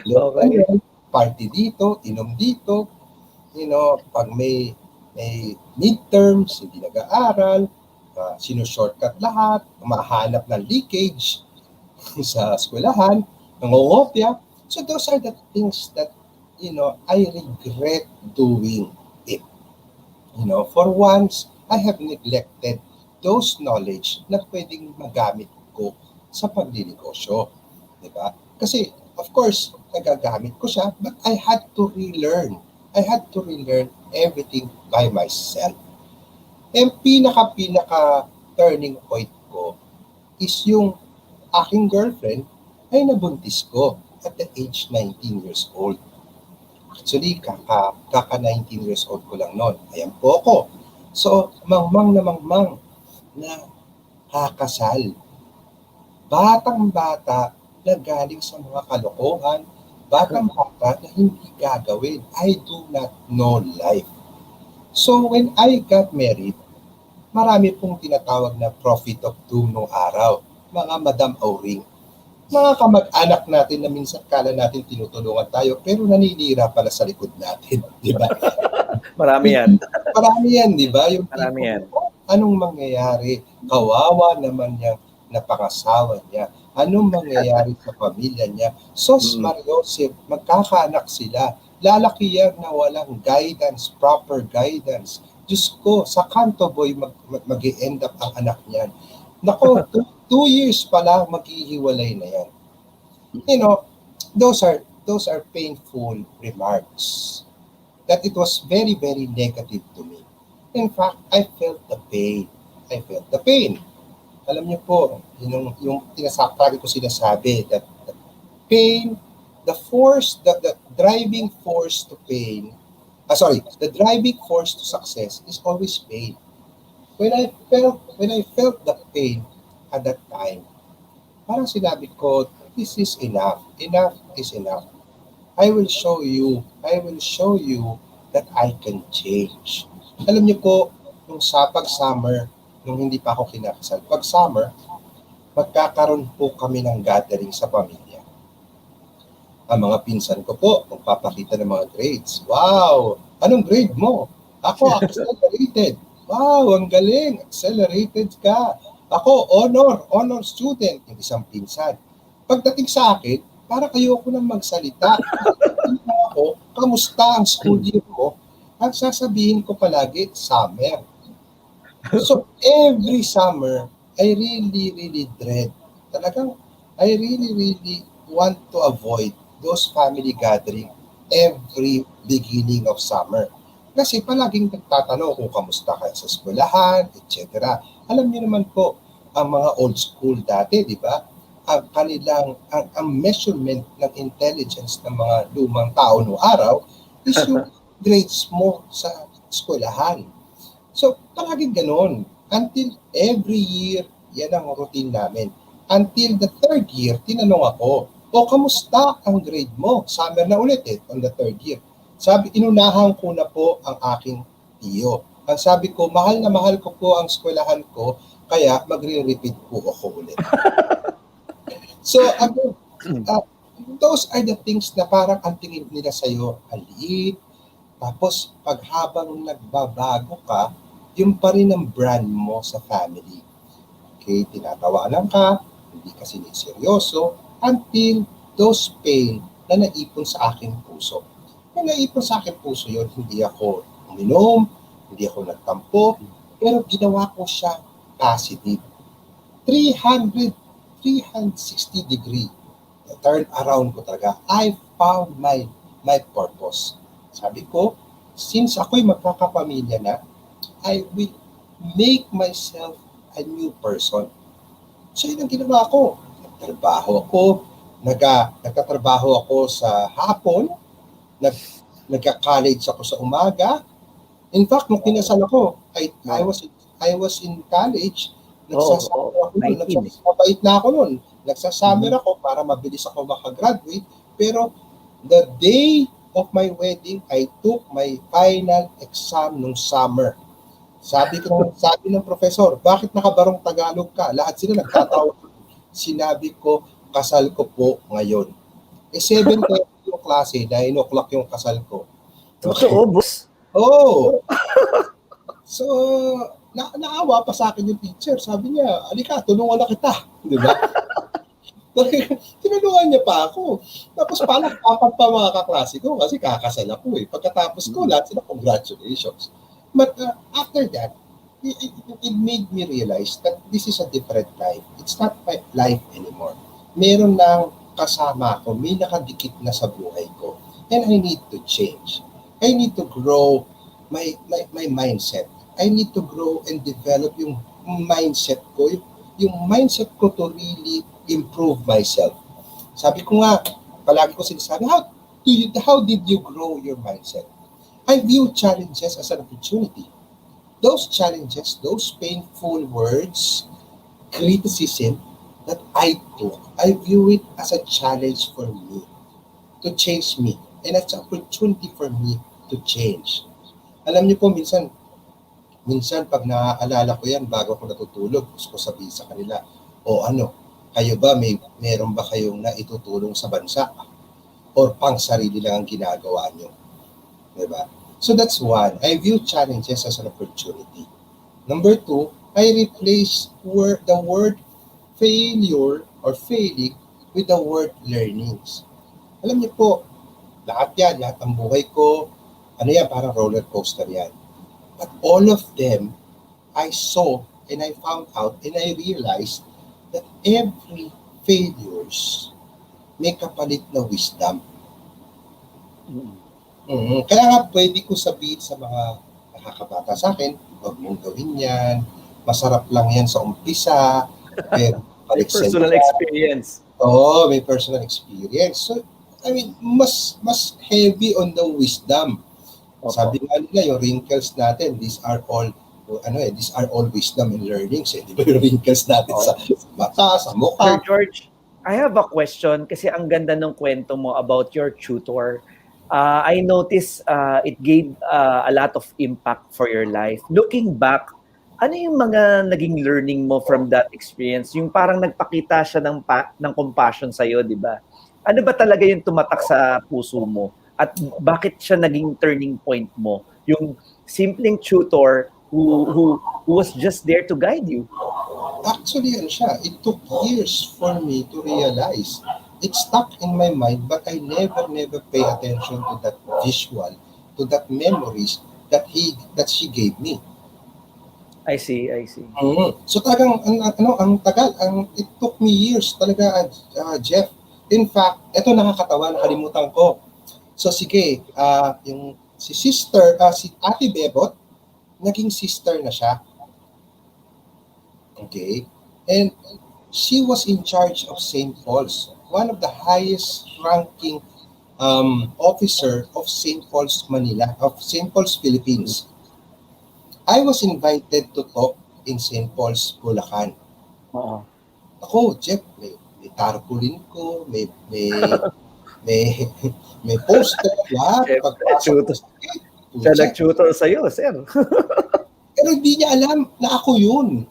Left and right, party dito, inom dito. You know, pag may midterms, hindi nag-aaral, sinushortcut lahat, mahanap ng leakage sa eskwelahan, nangongopya. So those are the things that, I regret doing it. For once, I have neglected those knowledge na pwedeng magamit ko sa pagninegosyo. Diba? Kasi, of course, nagagamit ko siya, but I had to relearn. I had to relearn everything by myself. And pinaka turning point ko is yung aking girlfriend ay nabuntis ko at the age 19 years old. Actually, kaka 19 years old ko lang noon. Ayan po ako. So, mangmang na kakasal. Batang-bata na galing sa mga kalokohan, batang-bata na hindi gagawin. I do not know life. So, when I got married, marami pong tinatawag na prophet of doom noong araw. Mga Madam Auring. Mga kamag-anak natin na minsan kala natin tinutulungan tayo, pero naninira pala sa likod natin. Di ba? Marami yan. Marami yan, di ba? Yung Marami yan. Anong mangyayari? Kawawa naman yung napangasawa niya. Anong mangyayari sa pamilya niya? Sos Mariosep, magkakaanak sila. Lalaki yan na walang guidance, proper guidance. Diyos ko, sa kanto boy mag-i-end up ang anak niyan. Nako, 2 years pa lang maghihiwalay na yan. Those are painful remarks. That it was very, very negative to me. In fact, I felt the pain. Alam niyo po, yung tinasakagi ko sinasabi, that the pain, the driving force to pain, the driving force to success is always pain. When I felt the pain at that time, parang sinabi ko, this is enough. Enough is enough. I will show you that I can change. Alam niyo po, pag summer, nung hindi pa ako kinakasal, pag summer, magkakaroon po kami ng gathering sa pamilya. Ang mga pinsan ko po, magpapakita ng mga grades. Wow! Anong grade mo? Ako, accelerated. Wow, ang galing. Accelerated ka. Ako, honor student. Yung isang pinsan. Pagdating sa akin, para kayo ko nang magsalita. Ako, kamusta ang school year mo? Ang sasabihin ko palagi, summer. So, every summer, I really dread. Talagang, I really want to avoid those family gathering every beginning of summer. Kasi palaging nagtatanong kung kamusta kayo sa eskwelahan, etc. Alam niyo naman po, ang mga old school dati, di ba? Ang kanilang, ang measurement ng intelligence ng mga lumang tao noong araw is yung grades mo sa eskwelahan. So, palaging ganon. Until every year, yan ang routine namin. Until the third year, tinanong ako, kamusta ang grade mo? Summer na ulit on the third year. Sabi, inunahan ko na po ang aking tiyo. Ang sabi ko, mahal na mahal ko po ang eskwelahan ko, kaya magre-repeat po ako ulit. So, those are the things na parang ang tingin nila sa'yo, ang liit. Tapos, pag habang nagbabago ka, yung pa rin ang brand mo sa family. Okay, tinatawanan ka, hindi ka siniseryoso, until those pain na naipon sa aking puso. Kung naipon sa aking puso yun, hindi ako uminom, hindi ako nagtampo, pero ginawa ko siya positive. 360 degree turn around ko talaga. I found my purpose. Sabi ko, since ako'y magkakapamilya na, I will make myself a new person. So yun ang ginawa ko. Nagtatrabaho ako sa hapon, nagka-college ako sa umaga. In fact, nung kinasal ako, I was in college. Nagsasabait na ako noon. Nagsasummer ako para mabilis ako makagraduate. Pero the day of my wedding, I took my final exam nung summer. Sabi ng professor, bakit nakabarong Tagalog ka? Lahat sila nagtatawa. Sinabi ko, kasal ko po ngayon. 7:30 yung klase, 9 o'clock yung kasal ko. Totoo, boss? Oo. So, naawa pa sa akin yung teacher. Sabi niya, alika, tulungan na kita. Di ba? Tinulungan niya pa ako. Tapos palakpakan pa mga kaklase ko kasi kakasal ako eh. Pagkatapos ko, lahat sila, congratulations. But after that, it made me realize that this is a different life. It's not my life anymore. Meron ng kasama ko, may nakadikit na sa buhay ko. And I need to change. I need to grow my mindset. I need to grow and develop yung mindset ko. Yung mindset ko to really improve myself. Sabi ko nga, palagi ko sinasabi, how did you grow your mindset? I view challenges as an opportunity. Those challenges, those painful words, criticism that I took, I view it as a challenge for me to change me. And it's an opportunity for me to change. Alam niyo po, minsan pag naaalala ko yan, bago ako natutulog, gusto ko sabihin sa kanila, kayo ba, meron ba kayong naitutulong sa bansa? Or pang sarili lang ang ginagawa nyo? Diba? So that's one. I view challenges as an opportunity. Number two, I replace the word failure or failing with the word learnings. Alam niyo po, lahat ang buhay ko, parang roller coaster yan. But all of them, I saw and I found out and I realized that every failures may kapalit na wisdom. Kaya nga pwede ko sabihin sa mga nakakabata sa akin, huwag mong gawin yan, masarap lang yan sa umpisa, pero may personal experience. Oo, may personal experience. So, mas heavy on the wisdom. Okay. Sabi nga nila, yung wrinkles natin, these are all wisdom and learnings. Di ba yung wrinkles natin sa mata, sa mukha? Sir George, I have a question kasi ang ganda ng kwento mo about your tutor. I noticed it gave a lot of impact for your life. Looking back, ano yung mga naging learning mo from that experience? Yung parang nagpakita siya ng compassion sa'yo, di ba? Ano ba talaga yung tumatak sa puso mo? At bakit siya naging turning point mo? Yung simpleng tutor who was just there to guide you. Actually, ano siya, it took years for me to realize. It stuck in my mind, but I never pay attention to that visual, to that memories that she gave me. I see. So talagang ang tagal, it took me years talaga, Jeff. In fact, eto nakakatawa, nakalimutan ko. So sige, yung si Ate Bebot, naging sister na siya. Okay? And she was in charge of St. Paul's, one of the highest ranking officer of St. Paul's Manila, of St. Paul's Philippines. I was invited to talk in St. Paul's, Bulacan. Oo. Ako, Jeff, may tarpaulin ko, may may poster, lahat. Pagpasok ko sa gate, Siya nag-tutor sa'yo, sir. pero hindi niya alam na ako yun.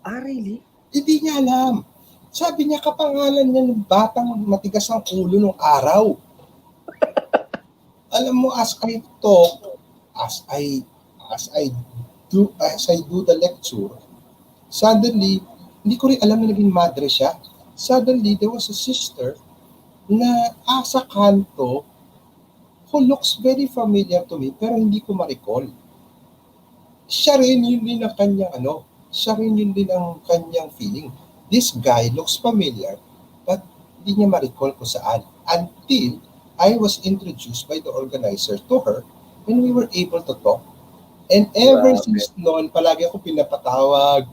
Really? Hindi niya alam. Sabi niya, kapangalan niya ng batang matigas ang ulo nung araw. Alam mo, as I talk, as I do the lecture, suddenly, hindi ko rin alam na naging madre siya. Suddenly, there was a sister na asa kanto who looks very familiar to me, pero hindi ko ma-recall. Siya rin yun din ang kanyang siya rin yun din ang kanyang feeling. This guy looks familiar, but hindi niya ma-recall kung saan. Until I was introduced by the organizer to her, and we were able to talk. And ever since noon, palagi ako pinapatawag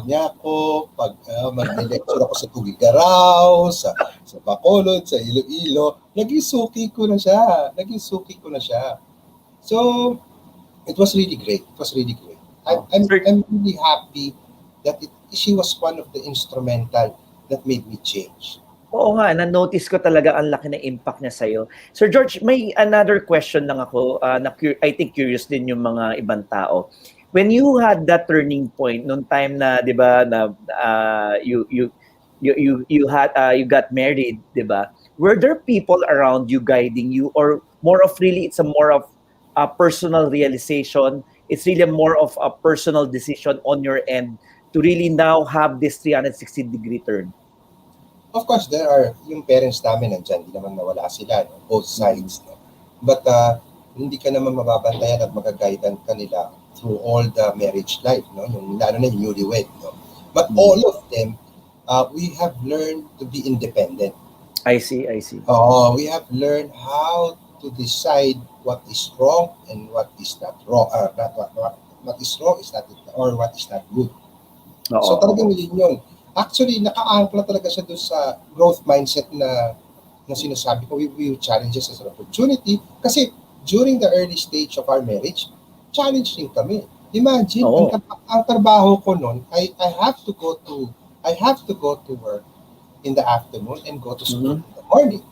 niya ako pag mag-lecture ako sa Tugigaraw, sa Bacolod, sa Iloilo. Naging suki ko na siya. So, it was really great. I'm really happy that she was one of the instrumental that made me change. Oo nga, na-notice ko talaga ang laki ng impact niya sa'yo. Sir George, may another question lang ako. I think curious din yung mga ibang tao. When you had that turning point, nung time na, di ba, na you got married, di ba? Were there people around you guiding you, or more of really it's a more of a personal realization? It's really more of a personal decision on your end to really now have this 360-degree turn. Of course, there are yung parents namin nandyan, hindi naman nawala sila, no? Both sides. No? But hindi ka naman mababantayan at magaguidan ka nila through all the marriage life, no? Yung lalo na yung newlywed, no? But all of them, we have learned to be independent. I see. We have learned how to decide what is wrong and what is not wrong. What is wrong is not, or what is not good. So talagang yun. Actually, naka-ankla talaga siya doon sa growth mindset na sinasabi ko, we view challenges as an opportunity. Kasi during the early stage of our marriage, challenging kami. Imagine, ang trabaho ko noon, I have to go to work in the afternoon and go to school in the morning.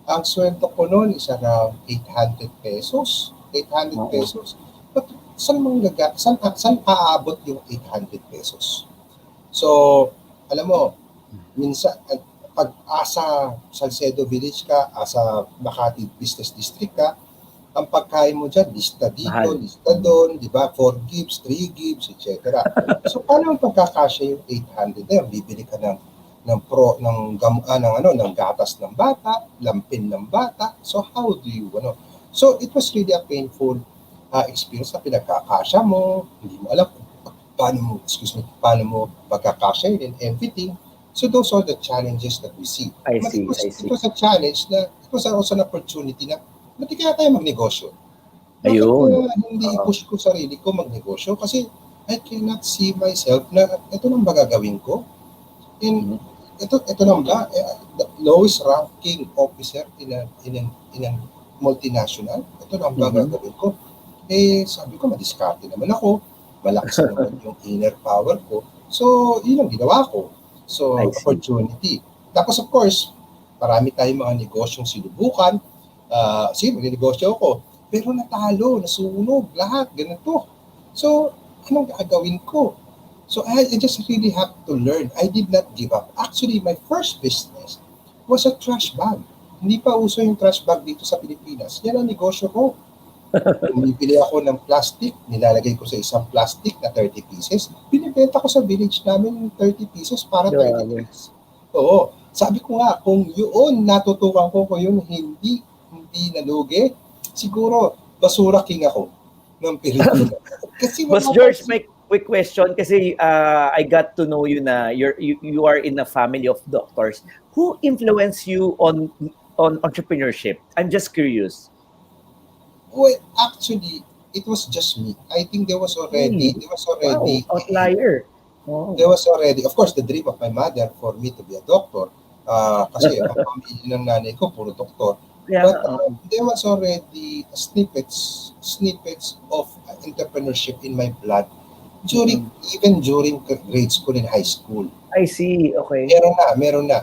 Ang sweldo ko noon is around 800 pesos. 800 pesos. But saan aabot yung 800 pesos? So, alam mo, minsan, pag asa Salcedo Village ka, asa Makati Business District ka, ang pagkain mo dyan, lista dito, lista doon, di ba? 4 gigs, 3 gigs, etc. So, paano ang pagkakasya yung 800 na yun? Bibili ka ng gatas ng bata, lampin ng bata. So, how do you, So, it was really a painful experience na pinagkakasya mo, hindi mo alam paano mo pagkakasya and everything. So those are the challenges that we see. I see. It was a challenge na, it was also an opportunity na, ba't kaya tayo magnegosyo? Ayun. Hindi push ko sarili ko magnegosyo kasi I cannot see myself na ito nang magagawin ko. And ito nang ba, the lowest ranking officer in a multinational, ito nang magagawin ko. Sabi ko, madiskarte naman ako. Malakas naman yung inner power ko. So, yun ang ginawa ko. So, opportunity. Tapos, of course, marami tayong mga negosyong sinubukan. Negosyo ako. Pero natalo, nasunog, lahat, ganito. So, anong gagawin ko? So, I just really have to learn. I did not give up. Actually, my first business was a trash bag. Hindi pa uso yung trash bag dito sa Pilipinas. Yan ang negosyo ko. Bumibili ako ng plastic, nilalagay ko sa isang plastic na 30 pieces. Binibenta ko sa village namin 30 pieces para 30 Grabe. pieces. Oo. Sabi ko nga, kung yun, natutukan ko kung yun hindi nalugi, siguro basura king ako ng Pilipinas. Kasi Boss George, may quick question kasi I got to know you na you are in a family of doctors. Who influenced you on entrepreneurship? I'm just curious. Well, actually, it was just me. I think there was already, Wow, outlier. Oh. there was already, of course, the dream of my mother for me to be a doctor. Kasi ang pamilya ng nanay ko, puro doktor. Yeah. But there was already snippets of entrepreneurship in my blood even during grade school and high school. I see. Okay. Meron na.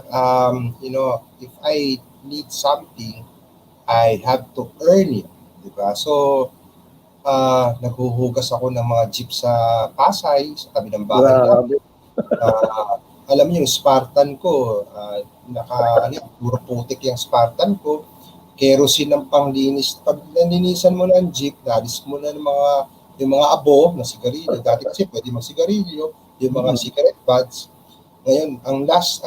If I need something, I have to earn it. Diba? So, naghuhugas ako ng mga jeep sa Pasay, sa tabi ng bahay namin. Alam niyo, yung Spartan ko, puro putik yung Spartan ko. Kerosene ng panglinis. Pag naninisan mo ng jeep, nalis mo na yung mga abo na sigarilyo. Dati kasi pwede magsigarilyo, yung mga cigarette butts. Ngayon, ang last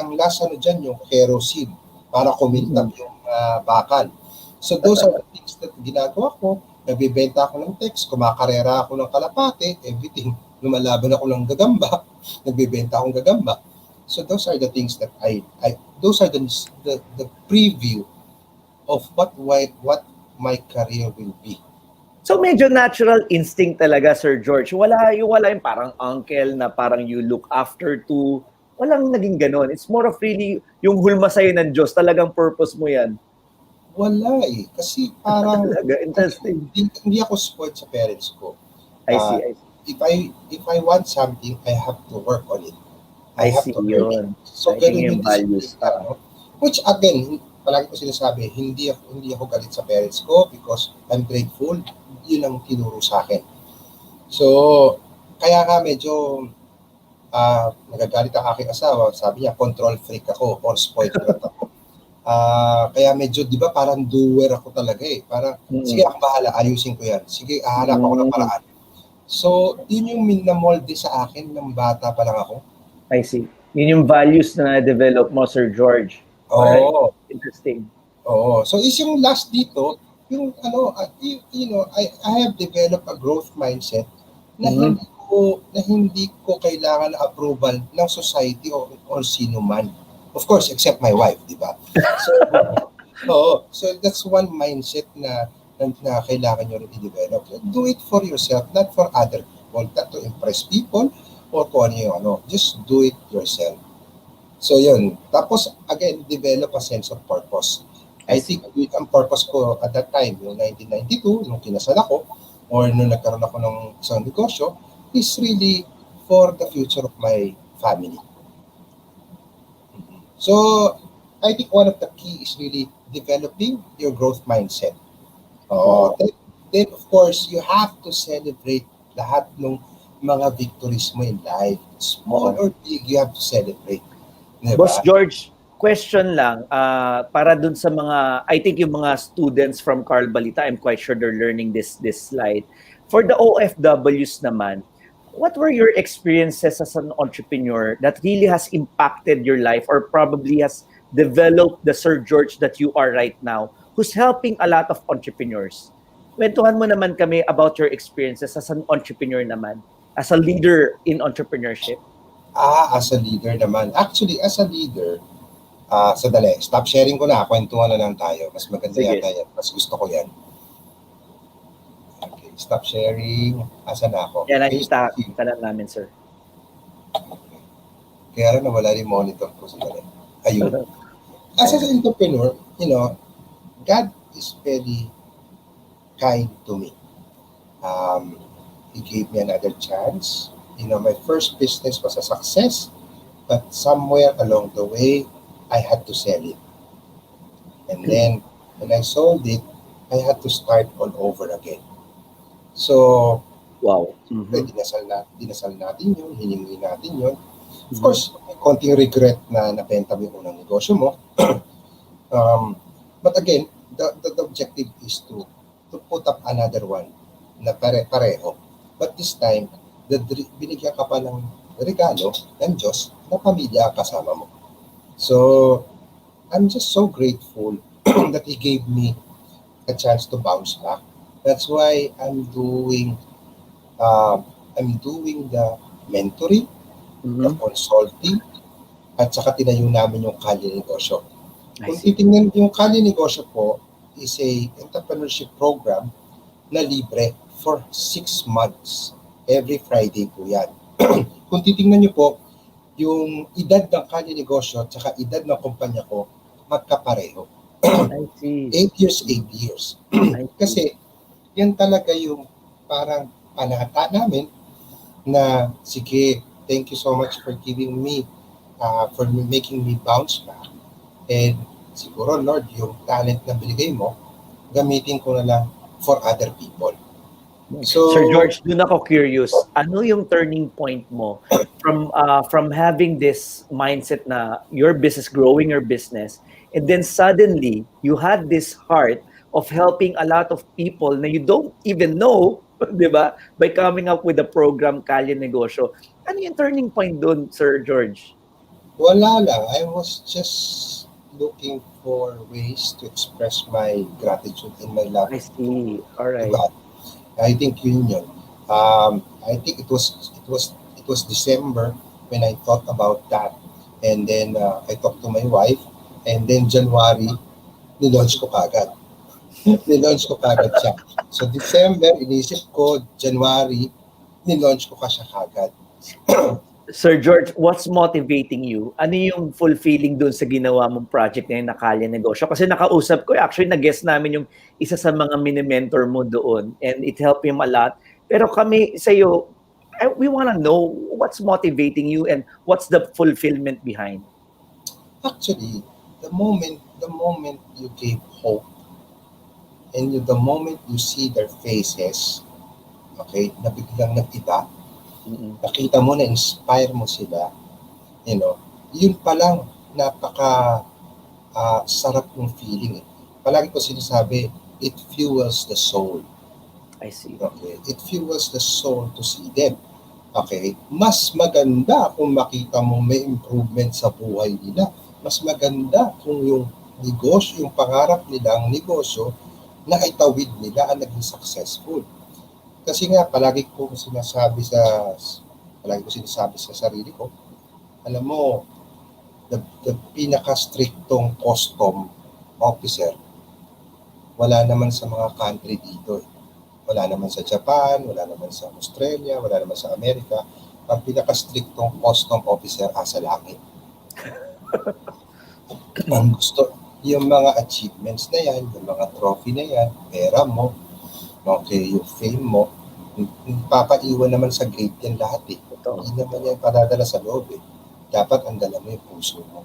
dyan, yung kerosene para kumintab yung bakal. So those are the things that ginagawa ko. Nagbibenta ako ng text, kumakarera ako ng kalapate, everything. Lumalaban ako ng gagamba, nagbibenta akong gagamba. So those are the things that those are the preview of what my career will be. So medyo natural instinct talaga, Sir George. Wala yung parang uncle na parang you look after to. Walang naging ganon. It's more of really yung hulma sa'yo ng Diyos. Talagang purpose mo yan. Wala eh. Kasi parang interesting. Hindi ako spoiled sa parents ko. I see. If I want something, I have to work on it. I have to earn it. So ganun yung values. Which again, palagi ko sinasabi, hindi ako galit sa parents ko because I'm grateful. Yun ang tinuro sa akin. So, kaya nga medyo nagagalit ang aking asawa. Sabi niya, control freak ako or spoiled brat ako. Kaya medyo, di ba, parang doer ako talaga eh. Parang, sige, ako bahala, ayusin ko yan. Sige, hahanap ako ng paraan. So, yun yung minamolde sa akin ng bata pa lang ako. I see. Yun yung values na na-develop mo, Sir George. Oo. Right. Interesting. Oo. So, is yung last dito, yung I have developed a growth mindset na hindi ko kailangan ng approval ng society or sino man. Of course, except my wife, di ba? So that's one mindset na kailangan nyo rin i-develop. Do it for yourself, not for other people, not to impress people or kung ano yung just do it yourself. So yun. Tapos, again, develop a sense of purpose. I think ang purpose ko at that time, yung 1992, nung kinasal ako, or nung nagkaroon ako ng isang negosyo, is really for the future of my family. So, I think one of the key is really developing your growth mindset. Then, of course, you have to celebrate lahat ng mga victories mo in life. Small or big, you have to celebrate. Diba? Boss George, question lang. Para dun sa mga, I think yung mga students from Carl Balita, I'm quite sure they're learning this slide. For the OFWs naman, what were your experiences as an entrepreneur that really has impacted your life or probably has developed the Sir George that you are right now, who's helping a lot of entrepreneurs? Kwentuhan mo naman kami about your experiences as an entrepreneur naman, as a leader in entrepreneurship. As a leader naman. Actually, as a leader, sadali, stop sharing ko na, kwentuhan na lang tayo. Mas maganda yata yan. Mas gusto ko yan. Stop sharing. Asa na ako? Yan, nakita lang namin, sir. Kaya rin nawala rin monitor ko sa dali. Ayun. As an entrepreneur, God is very kind to me. He gave me another chance. My first business was a success, but somewhere along the way, I had to sell it. And then, when I sold it, I had to start all over again. So, wow. Dinasal natin yun, hiningi natin yun. Of course, may konting regret na nabenta mo yung unang negosyo mo. But again, the objective is to put up another one na pare-pareho. But this time, binigyan ka pa ng regalo ng Diyos na pamilya kasama mo. So, I'm just so grateful that He gave me a chance to bounce back. That's why I'm doing the mentoring, the consulting, at saka tinayo namin yung Kalye Negosyo. Kung titingnan yung Kalye Negosyo po is a entrepreneurship program na libre for 6 months. Every Friday po yan. Kung titingnan nyo po, yung edad ng Kalye Negosyo at saka edad ng kumpanya ko, magkapareho. I see. 8 years, 8 years. Kasi yan talaga yung parang panata namin na, sige, thank you so much for giving me, for making me bounce back. And siguro, Lord, yung talent na binigay mo, gamitin ko na lang for other people. So, Sir George, doon ako curious. Ano yung turning point mo from having this mindset na your business, growing your business, and then suddenly you had this heart of helping a lot of people na you don't even know, di ba? By coming up with the program Kalye Negosyo. Ano yung turning point doon, Sir George? wala lang. I was just looking for ways to express my gratitude and my love. I see. All right. God. I think yun. I think it was December when I thought about that, and then I talked to my wife, and then January nilaunch ko kagad. Nilaunch ko kagad siya. So December inisip ko, January nilaunch ko siya kagad. Sir George, what's motivating you? Ano yung fulfilling doon sa ginawa mong project na yung Kalye Negosyo? Kasi nakausap ko, actually nag-guest namin yung isa sa mga mini-mentor mo doon, and it helped him a lot. Pero kami sa'yo, we want to know what's motivating you and what's the fulfillment behind. Actually, the moment you gave hope, and the moment you see their faces, okay, na biglang nag-iba, nakita mo, na-inspire mo sila, yun pa lang, napaka sarap ng feeling. Palagi ko sinasabi, it fuels the soul. I see. Okay, it fuels the soul to see them. Okay, mas maganda kung makita mo may improvement sa buhay nila. Mas maganda kung yung negosyo, yung pangarap nilang negosyo, na itawid nila ang naging successful. Kasi nga, palagi ko sinasabi sa sarili ko, alam mo, the pinaka-strictong custom officer, wala naman sa mga country dito. Wala naman sa Japan, wala naman sa Australia, wala naman sa Amerika. Ang pinaka-strictong custom officer asa langit. Ang gusto, yung mga achievements na yan, yung mga trophy na yan, pera mo, okay, yung fame mo, papaiwan naman sa gate yan lahat eh. Hindi naman yan padadala sa loob eh. Dapat ang dala mo yung puso mo.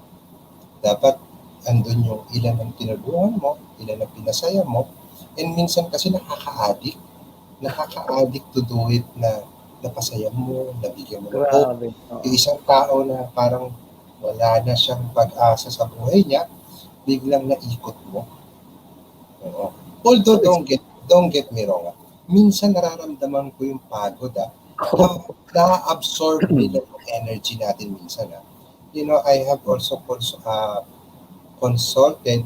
Dapat andun yung ilan ang tinulungan mo, ilan ang pinasaya mo, and minsan kasi nakaka-addict to do it na napasaya mo, nabigyan mo ng hope. Yung isang tao na parang wala na siyang pag-asa sa buhay niya, biglang naikot mo. Although don't get me wrong, minsan nararamdaman ko yung pagod na-absorb nila yung energy natin minsan. I have also consulted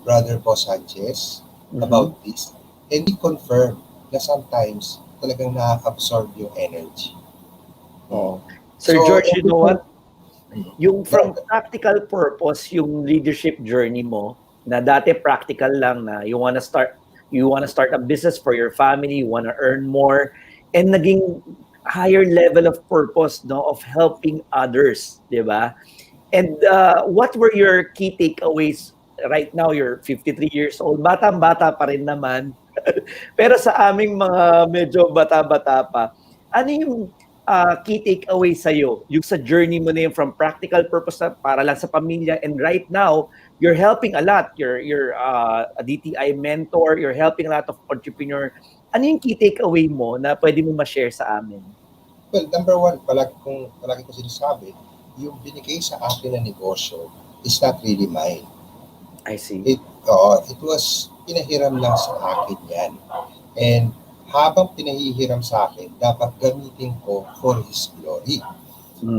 Brother Boss Sanchez about this, and he confirmed na sometimes talagang na-absorb yung energy. Sir George, you know what? Yung from practical purpose, yung leadership journey mo, na dati practical lang na you wanna start a business for your family, you wanna earn more, and naging higher level of purpose, of helping others, di ba? And what were your key takeaways? Right now, you're 53 years old. Batang-bata pa rin naman. Pero sa aming mga medyo bata-bata pa, ano yung key takeaway sa'yo? Yung sa journey mo na yun from practical purpose na para lang sa pamilya, and right now, you're helping a lot. You're a DTI mentor, you're helping a lot of entrepreneur. Ano yung key takeaway mo na pwede mo ma-share sa amin? Well, number one, palagi ko sinasabi, yung binigay sa akin na negosyo is not really mine. I see. It was pinahiram lang sa akin yan. And habang pinahihiram sa akin, dapat gamitin ko for His glory.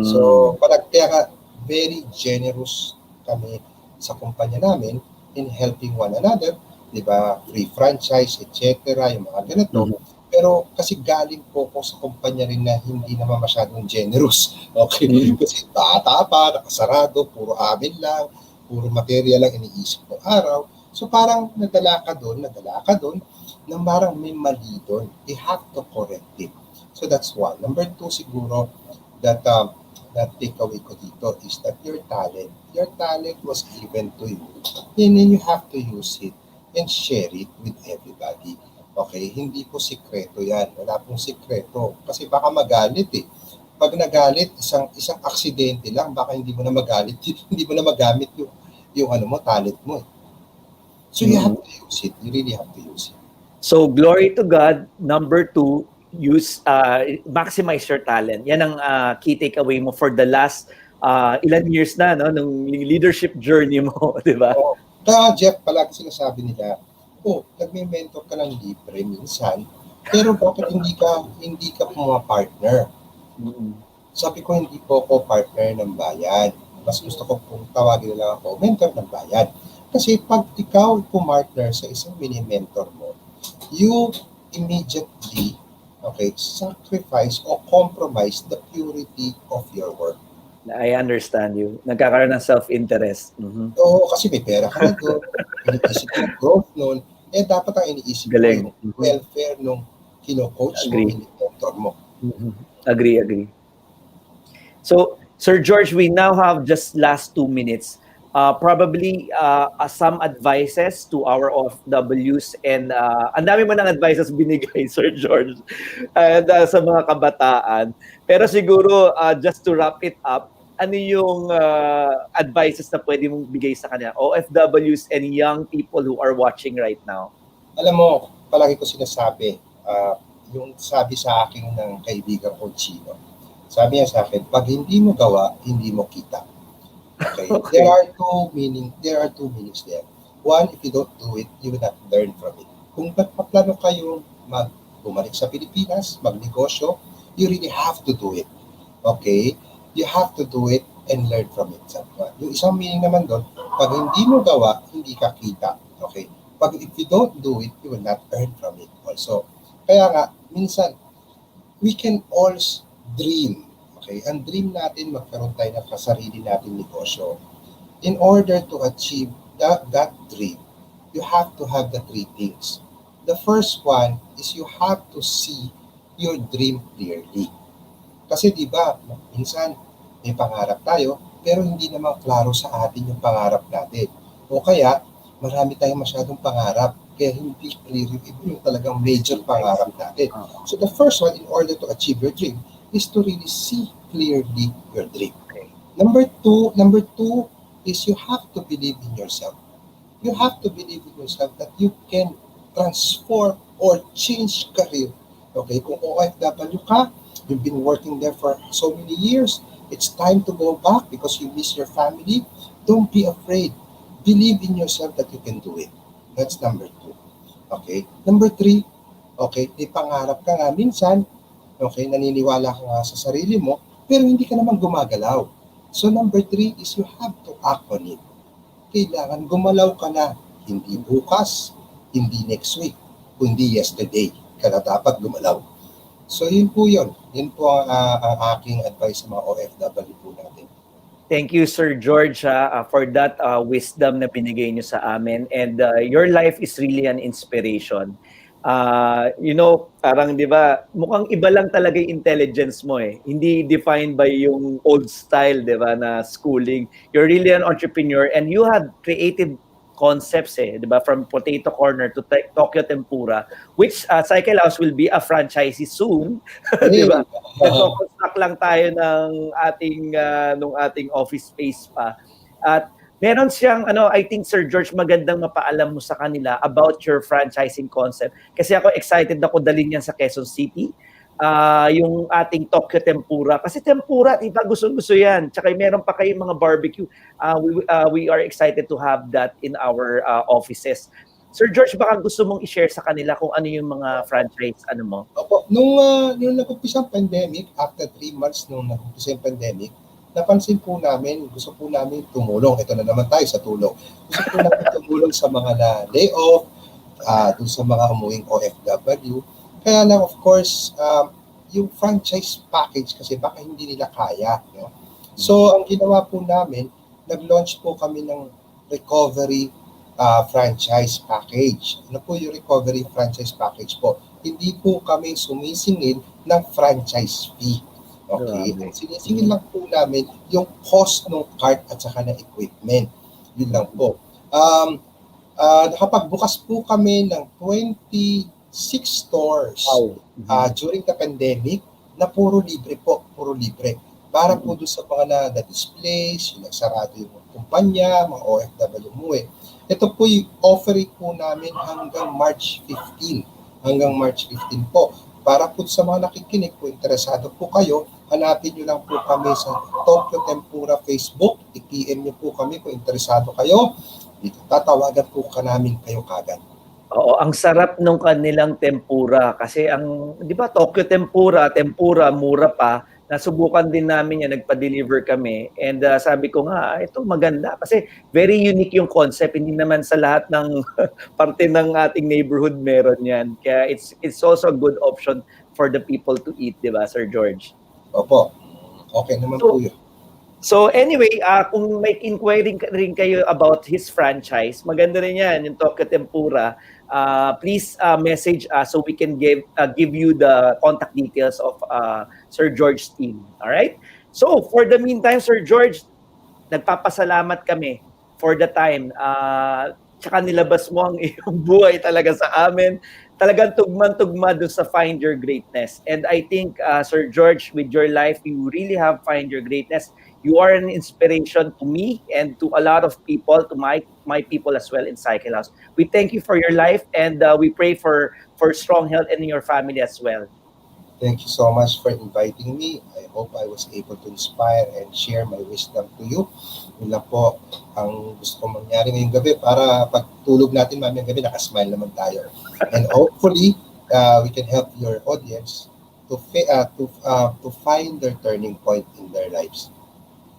So, kaya very generous kami sa kumpanya namin in helping one another, di ba? Free franchise, etc., yung mga ganito. Pero kasi galing po ko sa kumpanya rin na hindi naman masyadong generous. Okay? Kasi tata pa, nakasarado, puro amin lang, puro material lang iniisip ng araw. So parang nadala ka doon, na parang may mali doon. You have to correct it. So that's one. Number two siguro, that takeaway ko dito is that your talent was given to you. And then you have to use it and share it with everybody. Okay? Hindi po sikreto yan. Wala pong sikreto. Kasi baka magalit eh. Pag nagalit, isang aksidente lang, baka hindi mo na magalit, hindi mo na magamit yung talent mo eh. So you have to use it. You really have to use it. So, glory to God. Number two, maximize your talent. Yan ang key takeaway mo for the last ilan years na, no? Nung leadership journey mo, di ba? Kaya Jeff, palagi sinasabi nila, nagme-mentor ka ng libre minsan, pero bakit hindi ka partner? Sabi ko, hindi po ako partner ng bayan. Mas gusto ko kung tawagin nila ako, mentor ng bayan. Kasi pag ikaw pumartner sa isang mini-mentor mo, you immediately sacrifice or compromise the purity of your work. I understand you. Nagkakaroon ng self-interest. Oo, kasi may pera ka na doon. Iniisip yung growth noon. Dapat ang iniisip mo yung welfare nung kino-coach mo, mini-mentor mo. Agree. So, Sir George, we now have just last 2 minutes. Probably some advices to our OFWs, and ang dami mo ng advices binigay, Sir George, and sa mga kabataan. Pero siguro, just to wrap it up, ano yung advices na pwede mong bigay sa kanila, OFWs and young people who are watching right now? Alam mo, palagi ko sinasabi, yung sabi sa akin ng kaibigan ko Chino, sabi niya sa akin, pag hindi mo gawa, hindi mo kita. Okay. There are two meanings there. One, if you don't do it, you will not learn from it. Kung nagpaplano kayo bumalik sa Pilipinas, magnegosyo, you really have to do it. Okay? You have to do it and learn from it. Yung isang meaning naman doon, pag hindi mo gawa, hindi ka kita. Okay? If you don't do it, you will not earn from it also. Kaya nga, minsan, we can all dream. Okay? Ang dream natin, magkaroon tayo ng kasarili natin negosyo. In order to achieve that dream, you have to have the 3 things. The first one is you have to see your dream clearly. Kasi di ba, minsan may pangarap tayo, pero hindi naman klaro sa atin yung pangarap natin. O kaya, marami tayong masyadong pangarap, kaya hindi clear yung talagang major pangarap natin. So the first one, in order to achieve your dream, is to really see clearly your dream. Number two is you have to believe in yourself. You have to believe in yourself that you can transform or change career. Okay, kung OFW ka, you've been working there for so many years, it's time to go back because you miss your family. Don't be afraid. Believe in yourself that you can do it. That's number 2. Okay? Number 3, okay, may pangarap ka nga minsan, okay, naniniwala ka nga sa sarili mo, pero hindi ka naman gumagalaw. So number 3 is you have to act on it. Kailangan gumalaw ka na, hindi bukas, hindi next week, kundi yesterday ka na dapat gumalaw. So yun po yun. Yun po ang aking advice sa mga OFW po natin. Thank you, Sir George, for that wisdom na binigay niyo sa amin. And your life is really an inspiration. Parang di ba, mukhang iba lang talaga yung intelligence mo eh. Hindi defined by yung old style, di ba, na schooling. You're really an entrepreneur and you have creative concepts eh, di ba, from Potato Corner to Tokyo Tempura, which CycleHouse will be a franchisee soon, di ba? Nagko-construct lang tayo ng ating office space pa. At meron siyang, I think, Sir George, magandang mapaalam mo sa kanila about your franchising concept. Kasi ako excited ako dalhin yan sa Quezon City. yung ating Tokyo Tempura. Kasi tempura, di ba, gusto-gusto yan. Tsaka meron pa kayong mga barbecue. We are excited to have that in our offices. Sir George, baka gusto mong i-share sa kanila kung ano yung mga franchise, ano mo? Opo, nung nag-umpisa ang pandemic, after 3 months nung nag-umpisa yung pandemic, napansin po namin, gusto po namin tumulong. Ito na naman tayo sa tulong. Gusto po namin tumulong sa mga na-layoff, dun sa mga umuwing OFW. Kaya lang, of course, yung franchise package kasi baka hindi nila kaya. No? So, ang ginawa po namin, nag-launch po kami ng recovery franchise package. Ano po yung recovery franchise package po? Hindi po kami sumisingil ng franchise fee. Okay? Ang sinisingil lang po namin yung cost ng cart at saka ng equipment. Yun lang po. Nakapagbukas po kami ng 26 stores during the pandemic na puro libre po, puro libre. Para po doon sa mga na-displays, yung nagsarado yung kumpanya, mga OFW umuwi. Ito po yung offering po namin hanggang March 15. Hanggang March 15 po. Para po sa mga nakikinig po, interesado po kayo, hanapin nyo lang po kami sa Tokyo Tempura Facebook. I-PM nyo po kami kung interesado kayo. Tatawagan po ka namin kayo kagad. Oo, ang sarap nung kanilang tempura kasi di ba Tokyo tempura, mura pa. Nasubukan din namin yan, nagpa-deliver kami. And sabi ko nga, ito maganda kasi very unique yung concept. Hindi naman sa lahat ng parte ng ating neighborhood meron yan. Kaya it's also a good option for the people to eat, di ba, Sir George? Opo. Okay naman po yun. So anyway, kung may inquiry rin kayo about his franchise, maganda rin yan, yung Tokyo Tempura. Please message us so we can give you the contact details of Sir George's team. All right? So for the meantime, Sir George, nagpapasalamat kami for the time. Tsaka nilabas mo ang iyong buhay talaga sa amin. Talagang tugman-tugma doon sa Find Your Greatness. And I think, Sir George, with your life, you really have Find Your Greatness. You are an inspiration to me and to a lot of people, to my people as well in CycleHouse. We thank you for your life and we pray for strong health in your family as well. Thank you so much for inviting me. I hope I was able to inspire and share my wisdom to you. Yun lang po ang gusto kong mangyari ngayong gabi para pagtulog natin mamayang gabi, nakasmile naman tayo. And hopefully, we can help your audience to find their turning point in their lives.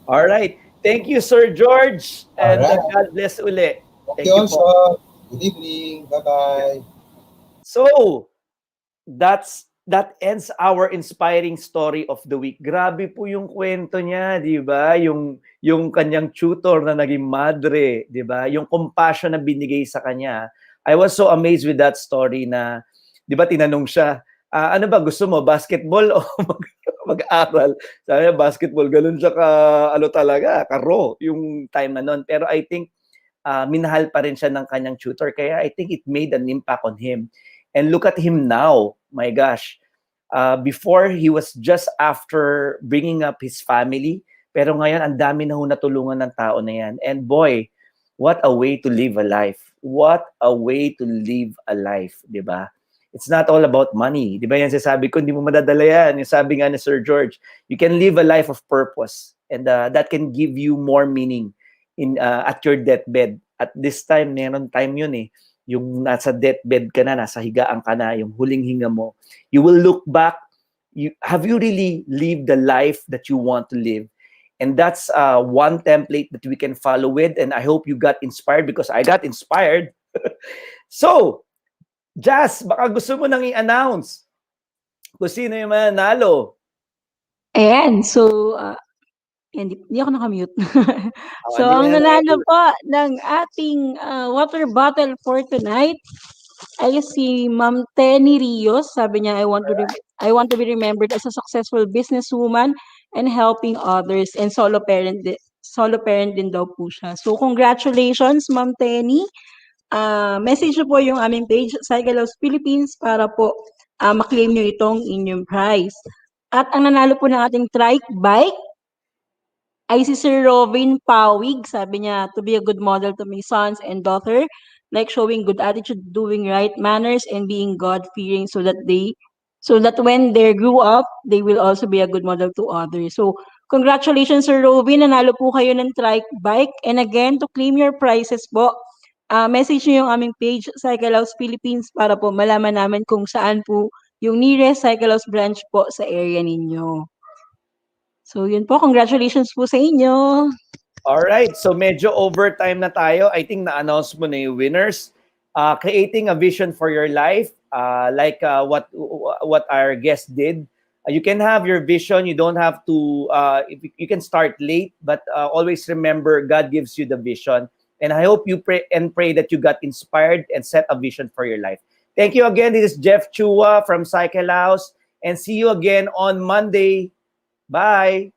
All right. Thank you, Sir George. And God bless uli. Thank you also. Good evening. Bye-bye. So, that ends our inspiring story of the week. Grabe po yung kwento niya, di ba? Yung kanyang tutor na naging madre, di ba? Yung compassion na binigay sa kanya. I was so amazed with that story na, di ba, tinanong siya, ano ba gusto mo, basketball o mag-aral? Sabi niya, basketball. Ganun siya karo yung time na nun. Pero I think, minahal pa rin siya ng kanyang tutor. Kaya I think it made an impact on him. And look at him now. My gosh. Before, he was just after bringing up his family. Pero ngayon, ang dami na natulungan ng tao na yan. And boy, what a way to live a life. What a way to live a life, di ba? It's not all about money. Di ba yan sasabi ko, hindi mo madadala yan. Yung sabi nga ni Sir George, you can live a life of purpose. And that can give you more meaning at your deathbed. At this time, meron time yun eh. Yung nasa deathbed ka na, nasa higaan ka na, yung huling hinga mo. You will look back. Have you really lived the life that you want to live? And that's one template that we can follow with. And I hope you got inspired because I got inspired. So, Jazz, baka gusto mo nang i-announce kung sino yung mananalo. Ayan, so, hindi ako nakamute. So, ang nanalo po ng ating water bottle for tonight ay si Ma'am Tenny Rios. Sabi niya, I want to be remembered as a successful businesswoman and helping others. And solo parent din daw po siya. So, congratulations, Ma'am Tenny. Message nyo po yung aming page, CycleHouse Philippines, para po maklaim nyo itong inyong prize. At ang nanalo po ng ating trike bike ay si Sir Robin Pawig. Sabi niya, to be a good model to my sons and daughter, like showing good attitude, doing right manners, and being God-fearing so so that when they grew up, they will also be a good model to others. So, congratulations, Sir Robin. Nanalo po kayo ng trike bike. And again, to claim your prizes po, message nyo yung aming page, CycleHouse Philippines, para po malaman namin kung saan po yung nearest CycleHouse branch po sa area ninyo. So, yun po. Congratulations po sa inyo. Alright, so medyo overtime na tayo. I think na-announce mo na yung winners. Creating a vision for your life, like what our guest did. You can have your vision. You don't have to, you can start late, but always remember God gives you the vision. And I hope you pray that you got inspired and set a vision for your life. Thank you again. This is Jeff Chua from CycleHouse. And see you again on Monday. Bye.